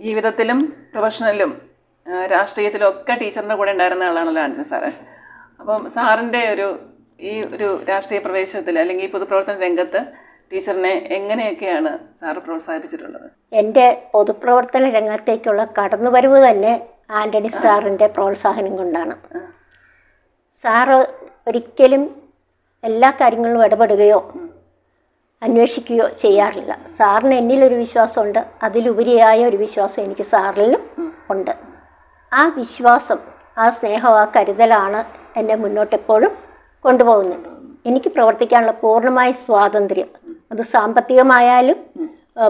ജീവിതത്തിലും പ്രൊഫഷണലും രാഷ്ട്രീയത്തിലും ഒക്കെ ടീച്ചറിൻ്റെ കൂടെ ഉണ്ടായിരുന്ന ആളാണല്ലോ ആൻ്റണി സാറ്. അപ്പം സാറിൻ്റെ ഈ ഒരു രാഷ്ട്രീയ പ്രവേശനത്തിൽ അല്ലെങ്കിൽ ഈ പൊതുപ്രവർത്തന രംഗത്ത് ടീച്ചറിനെ എങ്ങനെയൊക്കെയാണ് സാറ് പ്രോത്സാഹിപ്പിച്ചിട്ടുള്ളത്? എൻ്റെ പൊതുപ്രവർത്തന രംഗത്തേക്കുള്ള കടന്നുവരവ് തന്നെ ആൻ്റണി സാറിൻ്റെ പ്രോത്സാഹനം കൊണ്ടാണ്. സാറ് ഒരിക്കലും എല്ലാ കാര്യങ്ങളിലും ഇടപെടുകയോ അന്വേഷിക്കുകയോ ചെയ്യാറില്ല. സാറിന് എന്നിലൊരു വിശ്വാസമുണ്ട്, അതിലുപരിയായ ഒരു വിശ്വാസം എനിക്ക് സാറിലും ഉണ്ട്. ആ വിശ്വാസം, ആ സ്നേഹം, ആ കരുതലാണ് എന്നെ മുന്നോട്ടെപ്പോഴും കൊണ്ടുപോകുന്നത്. എനിക്ക് പ്രവർത്തിക്കാനുള്ള പൂർണ്ണമായ സ്വാതന്ത്ര്യം, അത് സാമ്പത്തികമായാലും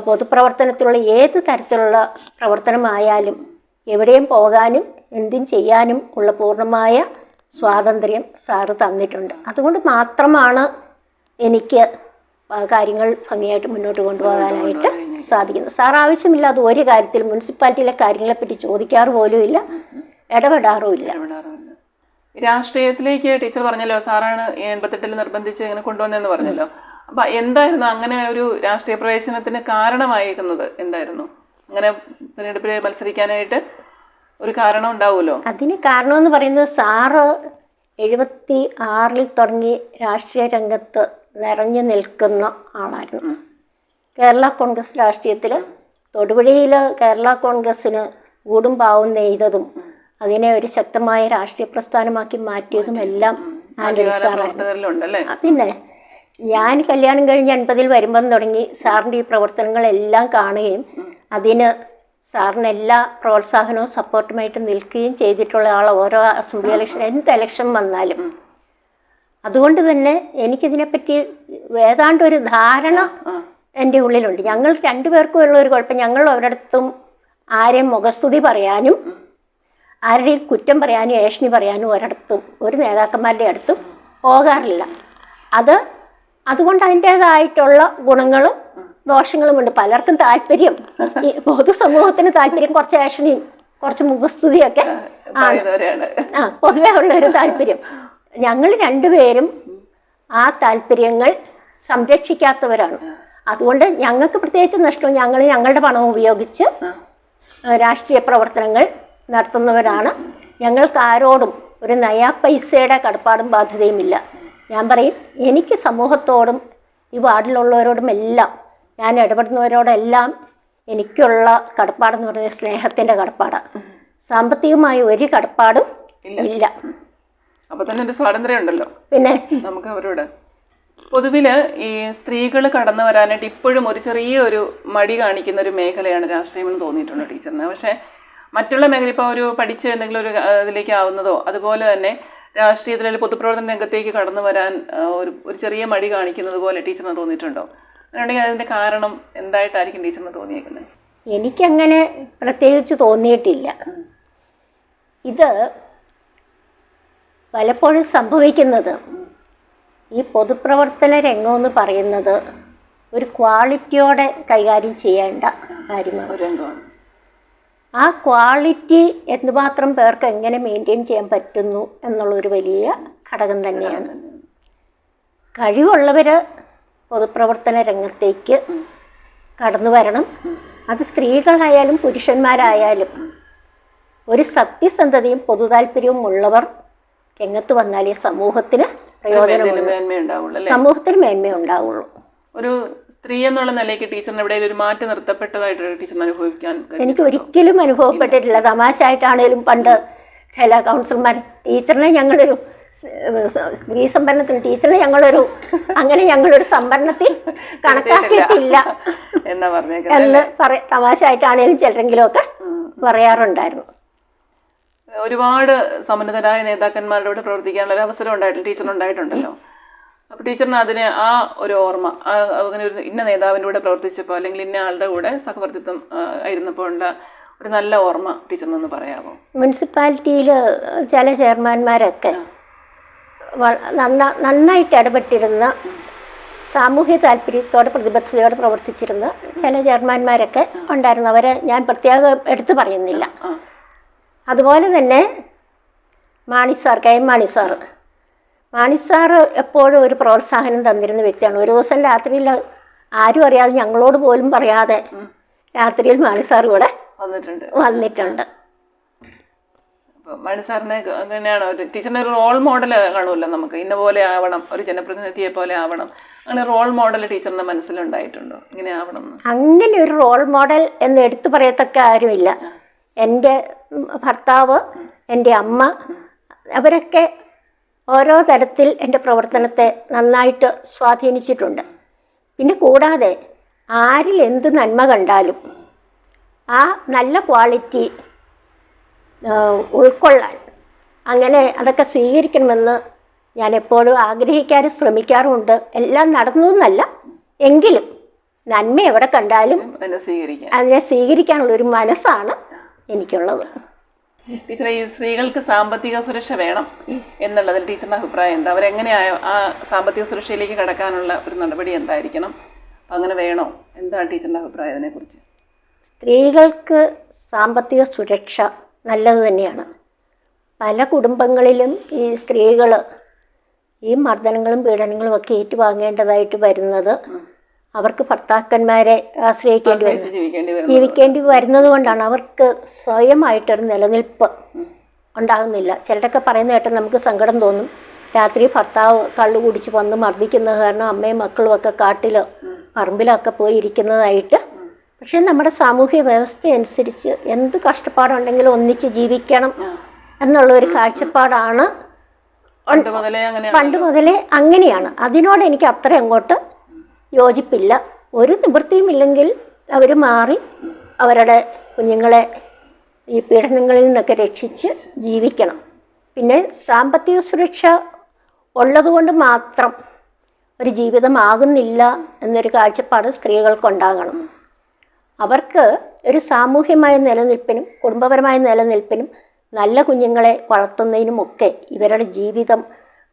പൊതുപ്രവർത്തനത്തിലുള്ള ഏത് തരത്തിലുള്ള പ്രവർത്തനമായാലും എവിടെയും പോകാനും എന്തും ചെയ്യാനും ഉള്ള പൂർണ്ണമായ സ്വാതന്ത്ര്യം സാറ് തന്നിട്ടുണ്ട്. അതുകൊണ്ട് മാത്രമാണ് എനിക്ക് കാര്യങ്ങൾ ഭംഗിയായിട്ട് മുന്നോട്ട് കൊണ്ടുപോകാനായിട്ട് സാധിക്കുന്നത്. സാർ ആവശ്യമില്ലാതെ ഒരു കാര്യത്തിൽ മുനിസിപ്പാലിറ്റിയിലെ കാര്യങ്ങളെപ്പറ്റി ചോദിക്കാറ് പോലുമില്ല, ഇടപെടാറുമില്ല. രാഷ്ട്രീയത്തിലേക്ക് ടീച്ചർ പറഞ്ഞല്ലോ, സാറാണ് 88 നിർബന്ധിച്ച് ഇങ്ങനെ കൊണ്ടുവന്നതെന്ന് പറഞ്ഞല്ലോ. അപ്പം എന്തായിരുന്നു അങ്ങനെ ഒരു രാഷ്ട്രീയ പ്രവേശനത്തിന് കാരണമായിരിക്കുന്നത്? എന്തായിരുന്നു അങ്ങനെ തിരഞ്ഞെടുപ്പിൽ മത്സരിക്കാനായിട്ട് ഒരു കാരണം ഉണ്ടാവുമല്ലോ? അതിന് കാരണമെന്ന് പറയുന്നത്, സാറ് 76 തുടങ്ങി രാഷ്ട്രീയ രംഗത്ത് നിറഞ്ഞു നിൽക്കുന്ന ആളായിരുന്നു. കേരള കോൺഗ്രസ് രാഷ്ട്രീയത്തിൽ തൊടുപുഴയിൽ കേരള കോൺഗ്രസ്സിന് ഊടും പാവും നെയ്തതും അതിനെ ഒരു ശക്തമായ രാഷ്ട്രീയ പ്രസ്ഥാനമാക്കി മാറ്റിയതും എല്ലാം ആൻ്റണി സാറായിരുന്നു. പിന്നെ ഞാൻ കല്യാണം കഴിഞ്ഞ് 80 വരുമ്പം തുടങ്ങി സാറിൻ്റെ ഈ പ്രവർത്തനങ്ങളെല്ലാം കാണുകയും അതിന് സാറിന് എല്ലാ പ്രോത്സാഹനവും സപ്പോർട്ടുമായിട്ട് നിൽക്കുകയും ചെയ്തിട്ടുള്ള ആൾ. ഓരോ അസംബ്ലി ഇലക്ഷൻ, എന്ത് ഇലക്ഷൻ വന്നാലും. അതുകൊണ്ട് തന്നെ എനിക്കിതിനെപ്പറ്റി ഏതാണ്ട് ഒരു ധാരണ എൻ്റെ ഉള്ളിലുണ്ട്. ഞങ്ങൾ രണ്ടുപേർക്കും ഉള്ള ഒരു കുഴപ്പം, ഞങ്ങൾ ഒരിടത്തും ആരെയും മുഖസ്തുതി പറയാനും ആരുടെയും കുറ്റം പറയാനും ഏഷണി പറയാനും ഒരിടത്തും ഒരു നേതാക്കന്മാരുടെ അടുത്തും പോകാറില്ല. അതുകൊണ്ട് അതിൻ്റേതായിട്ടുള്ള ഗുണങ്ങളും ദോഷങ്ങളുമുണ്ട്. പലർക്കും താല്പര്യം, ഈ പൊതുസമൂഹത്തിന് താല്പര്യം കുറച്ച് ഏഷണിയും കുറച്ച് മുഖസ്തുതിയൊക്കെ ആണ് പൊതുവേ ഉള്ളൊരു താല്പര്യം. ഞങ്ങൾ രണ്ടുപേരും ആ താല്പര്യങ്ങൾ സംരക്ഷിക്കാത്തവരാണ്. അതുകൊണ്ട് ഞങ്ങൾക്ക് പ്രത്യേകിച്ച് നഷ്ടം, ഞങ്ങൾ ഞങ്ങളുടെ പണം ഉപയോഗിച്ച് രാഷ്ട്രീയ പ്രവർത്തനങ്ങൾ നടത്തുന്നവരാണ്. ഞങ്ങൾക്ക് ആരോടും ഒരു നയാ പൈസയുടെ കടപ്പാടും ബാധ്യതയുമില്ല. ഞാൻ പറയും, എനിക്ക് സമൂഹത്തോടും ഈ വാർഡിലുള്ളവരോടും എല്ലാം, ഞാൻ ഇടപെടുന്നവരോടെല്ലാം എനിക്കുള്ള കടപ്പാടെന്ന് പറയുന്നത് സ്നേഹത്തിൻ്റെ കടപ്പാടാണ്. സാമ്പത്തികമായ ഒരു കടപ്പാടും ഇല്ല. അപ്പൊ തന്നെ ഒരു സ്വാതന്ത്ര്യം ഉണ്ടല്ലോ. പിന്നെ നമുക്ക് അവരോട് പൊതുവില് ഈ സ്ത്രീകൾ കടന്നു വരാനായിട്ട് ഇപ്പോഴും ഒരു ചെറിയൊരു മടി കാണിക്കുന്ന ഒരു മേഖലയാണ് രാഷ്ട്രീയം എന്ന് തോന്നിയിട്ടുണ്ട് ടീച്ചറിന്. പക്ഷെ മറ്റുള്ള മേഖല ഇപ്പോൾ ഒരു പഠിച്ച് എന്തെങ്കിലും ഒരു ഇതിലേക്ക് ആവുന്നതോ അതുപോലെ തന്നെ രാഷ്ട്രീയത്തിൽ പൊതുപ്രവർത്തന രംഗത്തേക്ക് കടന്നു വരാൻ ഒരു ചെറിയ മടി കാണിക്കുന്നത് പോലെ ടീച്ചറിന് തോന്നിയിട്ടുണ്ടോ? അങ്ങനെയുണ്ടെങ്കിൽ അതിൻ്റെ കാരണം എന്തായിട്ടായിരിക്കും ടീച്ചറിന് തോന്നിയേക്കുന്നത്? എനിക്കങ്ങനെ പ്രത്യേകിച്ച് തോന്നിയിട്ടില്ല. ഇത് പലപ്പോഴും സംഭവിക്കുന്നത്, ഈ പൊതുപ്രവർത്തന രംഗമെന്ന് പറയുന്നത് ഒരു ക്വാളിറ്റിയോടെ കൈകാര്യം ചെയ്യേണ്ട കാര്യമാണ്. രംഗമാണ്. ആ ക്വാളിറ്റി എന്തുമാത്രം പേർക്ക് എങ്ങനെ മെയിൻറ്റെയിൻ ചെയ്യാൻ പറ്റുന്നു എന്നുള്ളൊരു വലിയ ഘടകം തന്നെയാണ്. കഴിവുള്ളവർ പൊതുപ്രവർത്തന രംഗത്തേക്ക് കടന്നു വരണം. അത് സ്ത്രീകളായാലും പുരുഷന്മാരായാലും ഒരു സത്യസന്ധതയും പൊതുതാൽപര്യവും ഉള്ളവർ രംഗത്ത് വന്നാലേ സമൂഹത്തിന് പ്രയോജനമുള്ളൂ, സമൂഹത്തിന് മേന്മയുണ്ടാവുള്ളൂ. ഒരു സ്ത്രീ എന്നുള്ള നിലയ്ക്ക് ടീച്ചറിന് എവിടെയും ഒരു മാറ്റി നിർത്തപ്പെട്ടതായിട്ട് ടീച്ചറിന് അനുഭവിക്കാൻ എനിക്ക് ഒരിക്കലും അനുഭവപ്പെട്ടിട്ടില്ല. തമാശയായിട്ടാണേലും പണ്ട് ചില കൗൺസിലർമാർ ടീച്ചറിനെ ഞങ്ങളൊരു സ്ത്രീ സംവരണത്തിന് ടീച്ചറിനെ ഞങ്ങളൊരു സംവരണത്തിൽ കണക്കാക്കിയിട്ടില്ല എന്ന് തമാശയായിട്ടാണേലും ചിലരെങ്കിലും ഒക്കെ പറയാറുണ്ടായിരുന്നു. ഒരുപാട് സമുന്നതരായ നേതാക്കന്മാരോട് പ്രവർത്തിക്കാനുള്ള ഒരു അവസരം ഉണ്ടായിട്ടുണ്ട്, ടീച്ചറിനുണ്ടായിട്ടുണ്ടല്ലോ. അപ്പോൾ ടീച്ചറിന് അതിന് ആ ഒരു ഓർമ്മ, അങ്ങനെ ഒരു ഇന്ന നേതാവിൻ്റെ കൂടെ പ്രവർത്തിച്ചപ്പോൾ അല്ലെങ്കിൽ ഇന്ന ആളുടെ കൂടെ സഹവർത്തിത്വം ആയിരുന്നപ്പോൾ ഉള്ള ഒരു നല്ല ഓർമ്മ ടീച്ചറിനൊന്ന് പറയാമോ? മുനിസിപ്പാലിറ്റിയിൽ ചില ചെയർമാൻമാരൊക്കെ നന്നായിട്ട് ഇടപെട്ടിരുന്ന, സാമൂഹ്യ താല്പര്യത്തോടെ പ്രതിബദ്ധതയോടെ പ്രവർത്തിച്ചിരുന്ന ചില ചെയർമാൻമാരൊക്കെ ഉണ്ടായിരുന്നു. അവരെ ഞാൻ പ്രത്യേകം എടുത്തു പറയുന്നില്ല. അതുപോലെ തന്നെ കെ എം മാണി സാർ എപ്പോഴും ഒരു പ്രോത്സാഹനം തന്നിരുന്ന വ്യക്തിയാണ്. ഒരു ദിവസം രാത്രിയിൽ ആരും അറിയാതെ, ഞങ്ങളോട് പോലും പറയാതെ രാത്രിയിൽ മാണി സാർ ഇവിടെ വന്നിട്ടുണ്ട്. മണി സാറിനെ അങ്ങനെയാണോ ടീച്ചറിന്റെ ഒരു റോൾ മോഡൽ കാണുമല്ലോ, നമുക്ക് ഇന്ന പോലെ ആവണം, ഒരു ജനപ്രതിനിധിയെ പോലെ ആവണം, അങ്ങനെ റോൾ മോഡൽ ടീച്ചറിന്റെ മനസ്സിലുണ്ടായിട്ടുണ്ടോ ഇങ്ങനെ ആവണം എന്ന്? അങ്ങനെ ഒരു റോൾ മോഡൽ എന്ന് എടുത്തു പറയത്തക്ക ആരുമില്ല. എൻ്റെ ഭർത്താവ്, എൻ്റെ അമ്മ, അവരൊക്കെ ഓരോ തരത്തിൽ എൻ്റെ പ്രവർത്തനത്തെ നന്നായിട്ട് സ്വാധീനിച്ചിട്ടുണ്ട്. പിന്നെ കൂടാതെ ആരിൽ എന്ത് നന്മ കണ്ടാലും ആ നല്ല ക്വാളിറ്റി ഉൾക്കൊള്ളാൻ, അങ്ങനെ അതൊക്കെ സ്വീകരിക്കണമെന്ന് ഞാൻ എപ്പോഴും ആഗ്രഹിക്കാനും ശ്രമിക്കാറുമുണ്ട്. എല്ലാം നടന്നു എന്നല്ല, എങ്കിലും നന്മ എവിടെ കണ്ടാലും അതിനെ സ്വീകരിക്കാനുള്ളൊരു മനസ്സാണ് എനിക്കുള്ളത്. ടീച്ചറെ, ഈ സ്ത്രീകൾക്ക് സാമ്പത്തിക സുരക്ഷ വേണം എന്നുള്ളതിൽ ടീച്ചറിന്റെ അഭിപ്രായം എന്താ? അവരെങ്ങനെയാ ആ സാമ്പത്തിക സുരക്ഷയിലേക്ക് കടക്കാനുള്ള ഒരു നടപടി എന്തായിരിക്കണം? അങ്ങനെ വേണോ? എന്താണ് ടീച്ചറിന്റെ അഭിപ്രായം അതിനെക്കുറിച്ച്? സ്ത്രീകൾക്ക് സാമ്പത്തിക സുരക്ഷ നല്ലത് തന്നെയാണ്. പല കുടുംബങ്ങളിലും ഈ സ്ത്രീകൾ ഈ മർദ്ദനങ്ങളും പീഡനങ്ങളും ഒക്കെ ഏറ്റുവാങ്ങേണ്ടതായിട്ട് വരുന്നത് അവർക്ക് ഭർത്താക്കന്മാരെ ജീവിക്കേണ്ടി വരുന്നത് കൊണ്ടാണ്. അവർക്ക് സ്വയമായിട്ടൊരു നിലനിൽപ്പ് ഉണ്ടാകുന്നില്ല. ചിലരൊക്കെ പറയുന്ന കേട്ടാൽ നമുക്ക് സങ്കടം തോന്നും. രാത്രി ഭർത്താവ് കള്ളു കുടിച്ച് വന്ന് മർദ്ദിക്കുന്നത് കാരണം അമ്മയും മക്കളും ഒക്കെ കാട്ടിൽ പറമ്പിലൊക്കെ പോയി ഇരിക്കുന്നതായിട്ട്. പക്ഷെ നമ്മുടെ സാമൂഹ്യ വ്യവസ്ഥ അനുസരിച്ച് എന്ത് കഷ്ടപ്പാടുണ്ടെങ്കിലും ഒന്നിച്ച് ജീവിക്കണം എന്നുള്ളൊരു കാഴ്ചപ്പാടാണ് പണ്ട് മുതലേ അങ്ങനെയാണ്. അതിനോട് എനിക്ക് അത്ര അങ്ങോട്ട് യോജിപ്പില്ല. ഒരു നിവൃത്തിയുമില്ലെങ്കിൽ അവർ മാറി അവരുടെ കുഞ്ഞുങ്ങളെ ഈ പീഡനങ്ങളിൽ നിന്നൊക്കെ രക്ഷിച്ച് ജീവിക്കണം. പിന്നെ സാമ്പത്തിക സുരക്ഷ ഉള്ളതുകൊണ്ട് മാത്രം ഒരു ജീവിതമാകുന്നില്ല എന്നൊരു കാഴ്ചപ്പാട് സ്ത്രീകൾക്കുണ്ടാകണം. അവർക്ക് ഒരു സാമൂഹ്യമായ നിലനിൽപ്പിനും കുടുംബപരമായ നിലനിൽപ്പിനും നല്ല കുഞ്ഞുങ്ങളെ വളർത്തുന്നതിനുമൊക്കെ ഇവരുടെ ജീവിതം,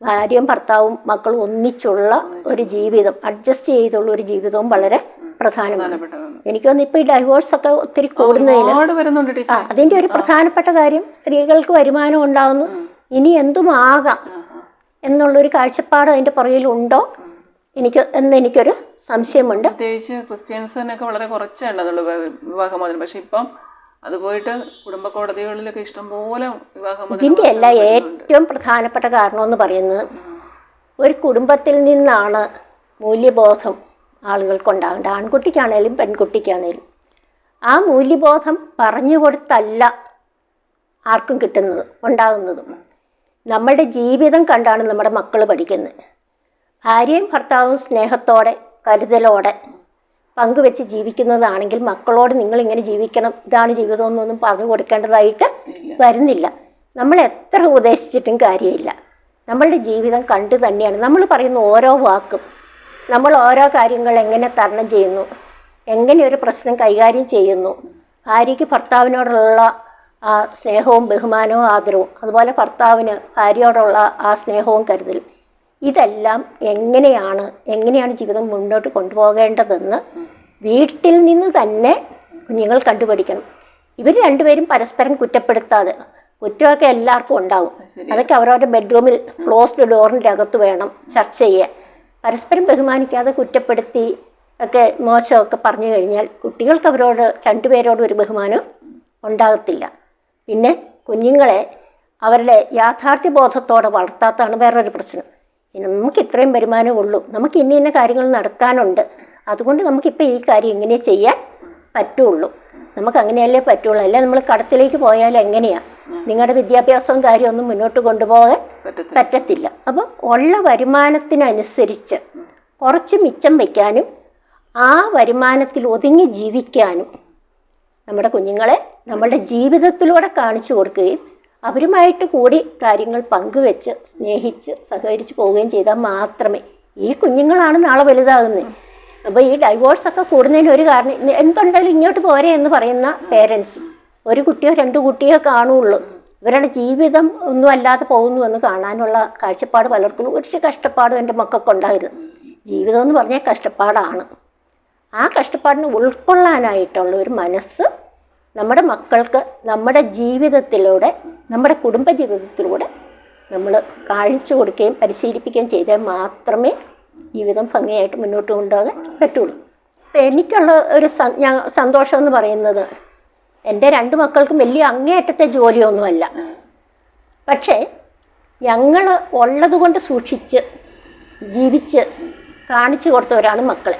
ഭാര്യയും ഭർത്താവും മക്കളും ഒന്നിച്ചുള്ള ഒരു ജീവിതം, അഡ്ജസ്റ്റ് ചെയ്തുള്ള ഒരു ജീവിതവും വളരെ പ്രധാനമാണ്. എനിക്ക് തോന്നുന്നു ഇപ്പോൾ ഈ ഡൈവോഴ്സൊക്കെ ഒത്തിരി കൂടുന്നതിന് അതിൻ്റെ ഒരു പ്രധാനപ്പെട്ട കാര്യം സ്ത്രീകൾക്ക് വരുമാനം ഉണ്ടാകുന്നു, ഇനി എന്തുമാകാം എന്നുള്ളൊരു കാഴ്ചപ്പാട് അതിൻ്റെ പുറകിലുണ്ടോ എനിക്കൊരു സംശയമുണ്ട്. പ്രത്യേകിച്ച് ക്രിസ്ത്യൻസിനൊക്കെ വളരെ കുറച്ചുണ്ടതുള്ളൂ വിവാഹമോചനം. പക്ഷെ ഇപ്പം അത് പോയിട്ട് കുടുംബ കോടതികളിലൊക്കെ ഇഷ്ടംപോലെ വിവാഹമോചനം. ഇതിൻ്റെ എല്ലാം ഏറ്റവും പ്രധാനപ്പെട്ട കാരണമെന്ന് പറയുന്നത് ഒരു കുടുംബത്തിൽ നിന്നാണ് മൂല്യബോധം ആളുകൾക്കുണ്ടാകേണ്ടത്. ആൺകുട്ടിക്കാണേലും പെൺകുട്ടിക്കാണേലും ആ മൂല്യബോധം പറഞ്ഞു കൊടുത്തല്ല ആർക്കും ഉണ്ടാകുന്നതും. നമ്മളുടെ ജീവിതം കണ്ടാണ് നമ്മുടെ മക്കൾ പഠിക്കുന്നത്. ഭാര്യയും ഭർത്താവും സ്നേഹത്തോടെ കരുതലോടെ പങ്കുവെച്ച് ജീവിക്കുന്നതാണെങ്കിൽ മക്കളോട് നിങ്ങളിങ്ങനെ ജീവിക്കണം, ഇതാണ് ജീവിതം എന്നൊന്നും പറഞ്ഞു കൊടുക്കേണ്ടതായിട്ട് വരുന്നില്ല. നമ്മൾ എത്ര ഉപദേശിച്ചിട്ടും കാര്യമില്ല. നമ്മളുടെ ജീവിതം കണ്ടു തന്നെയാണ് നമ്മൾ പറയുന്ന ഓരോ വാക്കും, നമ്മൾ ഓരോ കാര്യങ്ങൾ എങ്ങനെ തരണം ചെയ്യുന്നു, എങ്ങനെ ഒരു പ്രശ്നം കൈകാര്യം ചെയ്യുന്നു, ഭാര്യയ്ക്ക് ഭർത്താവിനോടുള്ള ആ സ്നേഹവും ബഹുമാനവും ആദരവും, അതുപോലെ ഭർത്താവിന് ഭാര്യയോടുള്ള ആ സ്നേഹവും കരുതലും, ഇതെല്ലാം എങ്ങനെയാണ് ജീവിതം മുന്നോട്ട് കൊണ്ടുപോകേണ്ടതെന്ന് വീട്ടിൽ നിന്ന് തന്നെ കുഞ്ഞുങ്ങൾ കണ്ടുപിടിക്കണം. ഇവർ രണ്ടുപേരും പരസ്പരം കുറ്റപ്പെടുത്താതെ, കുറ്റമൊക്കെ എല്ലാവർക്കും ഉണ്ടാവും, അതൊക്കെ അവരവരുടെ ബെഡ്റൂമിൽ ക്ലോസ്ഡ് ഡോറിൻ്റെ അകത്ത് വേണം ചർച്ച ചെയ്യാൻ. പരസ്പരം ബഹുമാനിക്കാതെ കുറ്റപ്പെടുത്തി ഒക്കെ മോശമൊക്കെ പറഞ്ഞു കഴിഞ്ഞാൽ കുട്ടികൾക്ക് അവരോട് രണ്ടുപേരോടും ഒരു ബഹുമാനം ഉണ്ടാകത്തില്ല. പിന്നെ കുഞ്ഞുങ്ങളെ അവരുടെ യാഥാർത്ഥ്യ ബോധത്തോടെ വളർത്താത്തതാണ് വേറൊരു പ്രശ്നം. നമുക്ക് ഇത്രയും വരുമാനമേ ഉള്ളൂ, നമുക്ക് ഇന്ന കാര്യങ്ങൾ നടത്താനുണ്ട്, അതുകൊണ്ട് നമുക്കിപ്പോൾ ഈ കാര്യം ഇങ്ങനെ ചെയ്യാൻ പറ്റുള്ളൂ, നമുക്ക് അങ്ങനെയല്ലേ പറ്റുള്ളൂ, അല്ലേ നമ്മൾ കടത്തിലേക്ക് പോയാൽ എങ്ങനെയാണ് നിങ്ങളുടെ വിദ്യാഭ്യാസവും കാര്യമൊന്നും മുന്നോട്ട് കൊണ്ടുപോകാൻ പറ്റത്തില്ല. അപ്പം ഉള്ള വരുമാനത്തിനനുസരിച്ച് കുറച്ച് മിച്ചം വയ്ക്കാനും ആ വരുമാനത്തിൽ ഒതുങ്ങി ജീവിക്കാനും നമ്മുടെ കുഞ്ഞുങ്ങളെ നമ്മളുടെ ജീവിതത്തിലൂടെ കാണിച്ചു കൊടുക്കുകയും അവരുമായിട്ട് കൂടി കാര്യങ്ങൾ പങ്കുവെച്ച് സ്നേഹിച്ച് സഹകരിച്ച് പോവുകയും ചെയ്താൽ മാത്രമേ ഈ കുഞ്ഞുങ്ങളാണ് നാളെ വലുതാകുന്നത്. അപ്പോൾ ഈ ഡൈവോഴ്സൊക്കെ കൂടുന്നതിന് ഒരു കാരണം, എന്തുണ്ടായാലും ഇങ്ങോട്ട് പോരെ എന്ന് പറയുന്ന പേരൻസ് ഒരു കുട്ടിയോ രണ്ട് കുട്ടിയോ കാണുള്ളൂ, ഇവരുടെ ജീവിതം ഒന്നും അല്ലാതെ പോകുന്നു എന്ന് കാണാനുള്ള കാഴ്ചപ്പാട് പലർക്കും. ഒരു കഷ്ടപ്പാടും എൻ്റെ മക്കൾക്ക് ഉണ്ടായിരുന്നു. ജീവിതം എന്ന് പറഞ്ഞാൽ കഷ്ടപ്പാടാണ്. ആ കഷ്ടപ്പാടിനെ ഉൾക്കൊള്ളാനായിട്ടുള്ള ഒരു മനസ്സ് നമ്മുടെ മക്കൾക്ക് നമ്മുടെ ജീവിതത്തിലൂടെ, നമ്മുടെ കുടുംബ ജീവിതത്തിലൂടെ നമ്മൾ കാണിച്ചു കൊടുക്കുകയും പരിശീലിപ്പിക്കുകയും ചെയ്താൽ മാത്രമേ ജീവിതം ഭംഗിയായിട്ട് മുന്നോട്ട് കൊണ്ടുപോകാൻ പറ്റുള്ളൂ. അപ്പം എനിക്കുള്ള ഒരു സന്തോഷം എന്ന് പറയുന്നത് എൻ്റെ 2 മക്കൾക്കും വലിയ അങ്ങേയറ്റത്തെ ജോലിയൊന്നുമല്ല. പക്ഷേ ഞങ്ങൾ ഉള്ളത് കൊണ്ട് സൂക്ഷിച്ച് ജീവിച്ച് കാണിച്ചു കൊടുത്തവരാണ് മക്കളെ.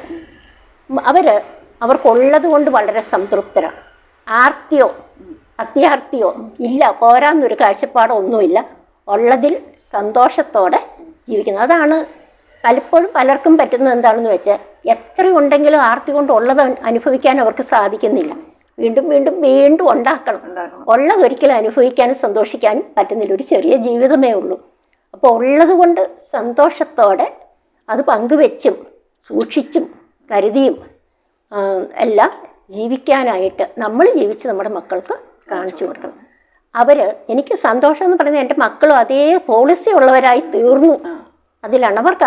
അവർക്കുള്ളത് കൊണ്ട് വളരെ സംതൃപ്തരാണ്. ആർത്തിയോ അത്യാർത്തിയോ ഇല്ല, പോരാന്നൊരു കാഴ്ചപ്പാടോ ഒന്നുമില്ല. ഉള്ളതിൽ സന്തോഷത്തോടെ ജീവിക്കുന്നത്. അതാണ് പലപ്പോഴും പലർക്കും പറ്റുന്നത്. എന്താണെന്ന് വെച്ചാൽ എത്ര ഉണ്ടെങ്കിലും ആർത്തി കൊണ്ട് ഉള്ളത് അനുഭവിക്കാൻ അവർക്ക് സാധിക്കുന്നില്ല. വീണ്ടും വീണ്ടും വീണ്ടും ഉണ്ടാക്കണം. ഉള്ളതൊരിക്കലും അനുഭവിക്കാനും സന്തോഷിക്കാനും പറ്റുന്നില്ല. ഒരു ചെറിയ ജീവിതമേ ഉള്ളൂ. അപ്പോൾ ഉള്ളത് കൊണ്ട് സന്തോഷത്തോടെ അത് പങ്കുവെച്ചും സൂക്ഷിച്ചും കരുതിയും എല്ലാം ജീവിക്കാനായിട്ട് നമ്മൾ ജീവിച്ച് നമ്മുടെ മക്കൾക്ക് കാണിച്ചു കൊടുക്കണം. എനിക്ക് സന്തോഷം എന്ന് പറയുന്നത് എൻ്റെ മക്കളും അതേ പോളിസി ഉള്ളവരായി തീർന്നു. അതിലാണ് അവർക്ക്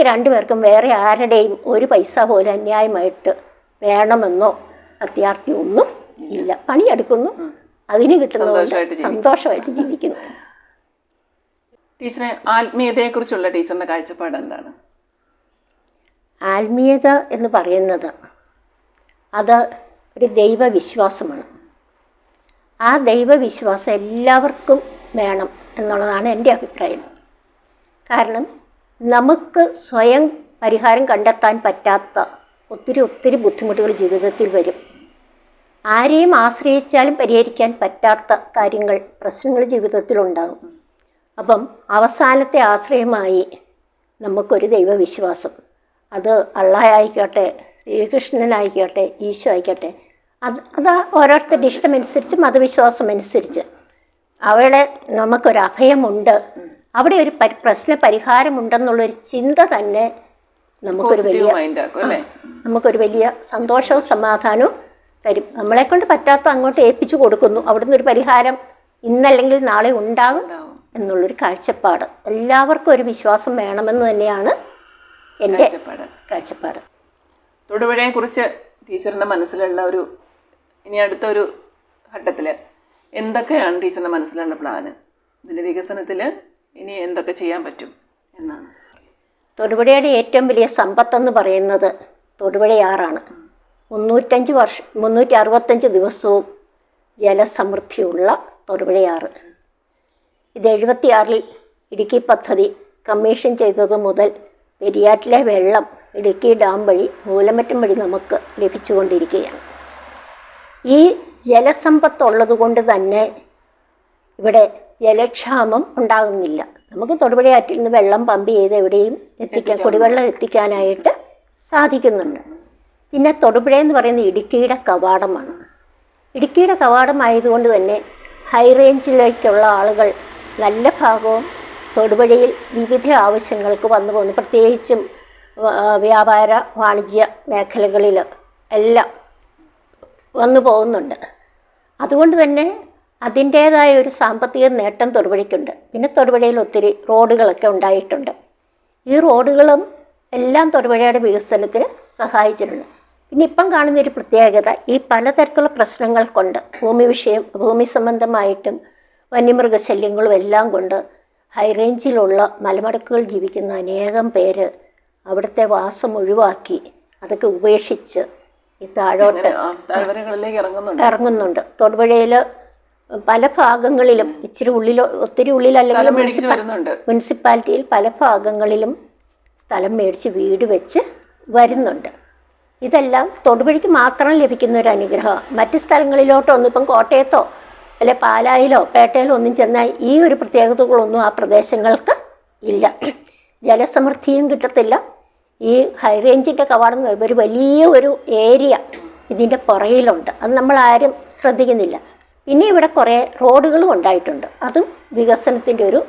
2 പേർക്കും വേറെ ആരുടെയും ഒരു പൈസ പോലും അന്യായമായിട്ട് വേണമെന്നോ അത്യാർത്ഥിയോ ഒന്നും ഇല്ല. പണിയെടുക്കുന്നു, അതിന് കിട്ടുന്നതുകൊണ്ട് സന്തോഷമായിട്ട് ജീവിക്കുന്നു. ടീച്ചറെ, ആത്മീയതയെക്കുറിച്ചുള്ള ടീച്ചറിന്റെ കാഴ്ചപ്പാട് എന്താണ്? ആത്മീയത എന്ന് പറയുന്നത് അത് ഒരു ദൈവവിശ്വാസമാണ്. ആ ദൈവവിശ്വാസം എല്ലാവർക്കും വേണം എന്നുള്ളതാണ് എൻ്റെ അഭിപ്രായം. കാരണം നമുക്ക് സ്വയം പരിഹാരം കണ്ടെത്താൻ പറ്റാത്ത ഒത്തിരി ബുദ്ധിമുട്ടുകൾ ജീവിതത്തിൽ വരും. ആരെയും ആശ്രയിച്ചാലും പരിഹരിക്കാൻ പറ്റാത്ത കാര്യങ്ങൾ, പ്രശ്നങ്ങൾ ജീവിതത്തിലുണ്ടാകും. അപ്പം അവസാനത്തെ ആശ്രയമായി നമുക്കൊരു ദൈവവിശ്വാസം, അത് അള്ളാഹ് ശ്രീകൃഷ്ണനായിക്കോട്ടെ, ഈശോ ആയിക്കോട്ടെ, അത് ഓരോരുത്തരുടെ ഇഷ്ടമനുസരിച്ച് മതവിശ്വാസം അനുസരിച്ച് അവിടെ നമുക്കൊരു അഭയമുണ്ട്, അവിടെ ഒരു പ്രശ്ന പരിഹാരമുണ്ടെന്നുള്ളൊരു ചിന്ത തന്നെ നമുക്കൊരു വലിയ സന്തോഷവും സമാധാനവും തരും. നമ്മളെക്കൊണ്ട് പറ്റാത്ത അങ്ങോട്ട് ഏൽപ്പിച്ചു കൊടുക്കുന്നു. അവിടുന്ന് ഒരു പരിഹാരം ഇന്നല്ലെങ്കിൽ നാളെ ഉണ്ടാകും എന്നുള്ളൊരു കാഴ്ചപ്പാട്. എല്ലാവർക്കും ഒരു വിശ്വാസം വേണമെന്ന് തന്നെയാണ് എൻ്റെ കാഴ്ചപ്പാട്. തൊടുപുഴയെ കുറിച്ച് ടീച്ചറിൻ്റെ മനസ്സിലുള്ള ഇനി അടുത്തൊരു ഘട്ടത്തിൽ എന്തൊക്കെയാണ് ടീച്ചറിൻ്റെ മനസ്സിലുള്ള പ്ലാന്? ഇതിൻ്റെ വികസനത്തിൽ ഇനി എന്തൊക്കെ ചെയ്യാൻ പറ്റും എന്നാണ്? തൊടുപുഴയുടെ ഏറ്റവും വലിയ സമ്പത്തെന്ന് പറയുന്നത് തൊടുപുഴയാറാണ്. 365 ദിവസവും ജലസമൃദ്ധിയുള്ള തൊടുപുഴയാറ്. ഇത് 76-ൽ ഇടുക്കി പദ്ധതി കമ്മീഷൻ ചെയ്തത് മുതൽ പെരിയാറ്റിലെ വെള്ളം ഇടുക്കി ഡാം വഴി മൂലമറ്റം വഴി നമുക്ക് ലഭിച്ചുകൊണ്ടിരിക്കുകയാണ്. ഈ ജലസമ്പത്തുള്ളത് കൊണ്ട് തന്നെ ഇവിടെ ജലക്ഷാമം ഉണ്ടാകുന്നില്ല. നമുക്ക് തൊടുപുഴയാറ്റിൽ നിന്ന് വെള്ളം പമ്പ് ചെയ്ത് എവിടെയും കുടിവെള്ളം എത്തിക്കാനായിട്ട് സാധിക്കുന്നുണ്ട്. പിന്നെ തൊടുപുഴ എന്ന് പറയുന്നത് ഇടുക്കിയുടെ കവാടമാണ്. ഇടുക്കിയുടെ കവാടമായതുകൊണ്ട് തന്നെ ഹൈ റേഞ്ചിലേക്കുള്ള ആളുകൾ നല്ല ഭാഗവും തൊടുപുഴയിൽ വിവിധ ആവശ്യങ്ങൾക്ക് വന്നു പോകുന്നു. പ്രത്യേകിച്ചും വ്യാപാര വാണിജ്യ മേഖലകളിൽ എല്ലാം വന്നു പോകുന്നുണ്ട്. അതുകൊണ്ട് തന്നെ അതിൻ്റേതായ ഒരു സാമ്പത്തിക നേട്ടം തൊടുപുഴയ്ക്കുണ്ട്. പിന്നെ തൊടുപുഴയിൽ ഒത്തിരി റോഡുകളൊക്കെ ഉണ്ടായിട്ടുണ്ട്. ഈ റോഡുകളും എല്ലാം തൊടുപുഴയുടെ വികസനത്തിന് സഹായിച്ചിട്ടുണ്ട്. പിന്നെ ഇപ്പം കാണുന്നൊരു പ്രത്യേകത, ഈ പലതരത്തിലുള്ള പ്രശ്നങ്ങൾ കൊണ്ട് ഭൂമി സംബന്ധമായിട്ടും വന്യമൃഗശല്യങ്ങളും എല്ലാം കൊണ്ട് ഹൈ റേഞ്ചിലുള്ള മലമടക്കുകൾ ജീവിക്കുന്ന അനേകം പേര് അവിടുത്തെ വാസം ഒഴിവാക്കി അതൊക്കെ ഉപേക്ഷിച്ച് ഈ താഴോട്ട് ഇറങ്ങുന്നുണ്ട്. തൊടുപുഴയിൽ പല ഭാഗങ്ങളിലും ഒത്തിരി ഉള്ളിലല്ലെങ്കിൽ മുനിസിപ്പാലിറ്റിയിൽ പല ഭാഗങ്ങളിലും സ്ഥലം മേടിച്ച് വീട് വെച്ച് വരുന്നുണ്ട്. ഇതെല്ലാം തൊടുപുഴയ്ക്ക് മാത്രം ലഭിക്കുന്ന ഒരു അനുഗ്രഹമാണ്. മറ്റ് സ്ഥലങ്ങളിലോട്ടൊന്നും ഇപ്പം കോട്ടയത്തോ അല്ലെ പാലായിലോ പേട്ടയിലോ ഒന്നും ചെന്നാൽ ഈ ഒരു പ്രത്യേകതകളൊന്നും ആ പ്രദേശങ്ങൾക്ക് ഇല്ല. ജലസമൃദ്ധിയും കിട്ടത്തില്ല. ഈ ഹൈ റേഞ്ചിൻ്റെ കവാടം ഒരു വലിയ ഒരു ഏരിയ ഇതിൻ്റെ പുറകിലുണ്ട്. അത് നമ്മൾ ആരും ശ്രദ്ധിക്കുന്നില്ല. പിന്നെ ഇവിടെ കുറേ റോഡുകളും ഉണ്ടായിട്ടുണ്ട്. അതും വികസനത്തിൻ്റെ ഒരു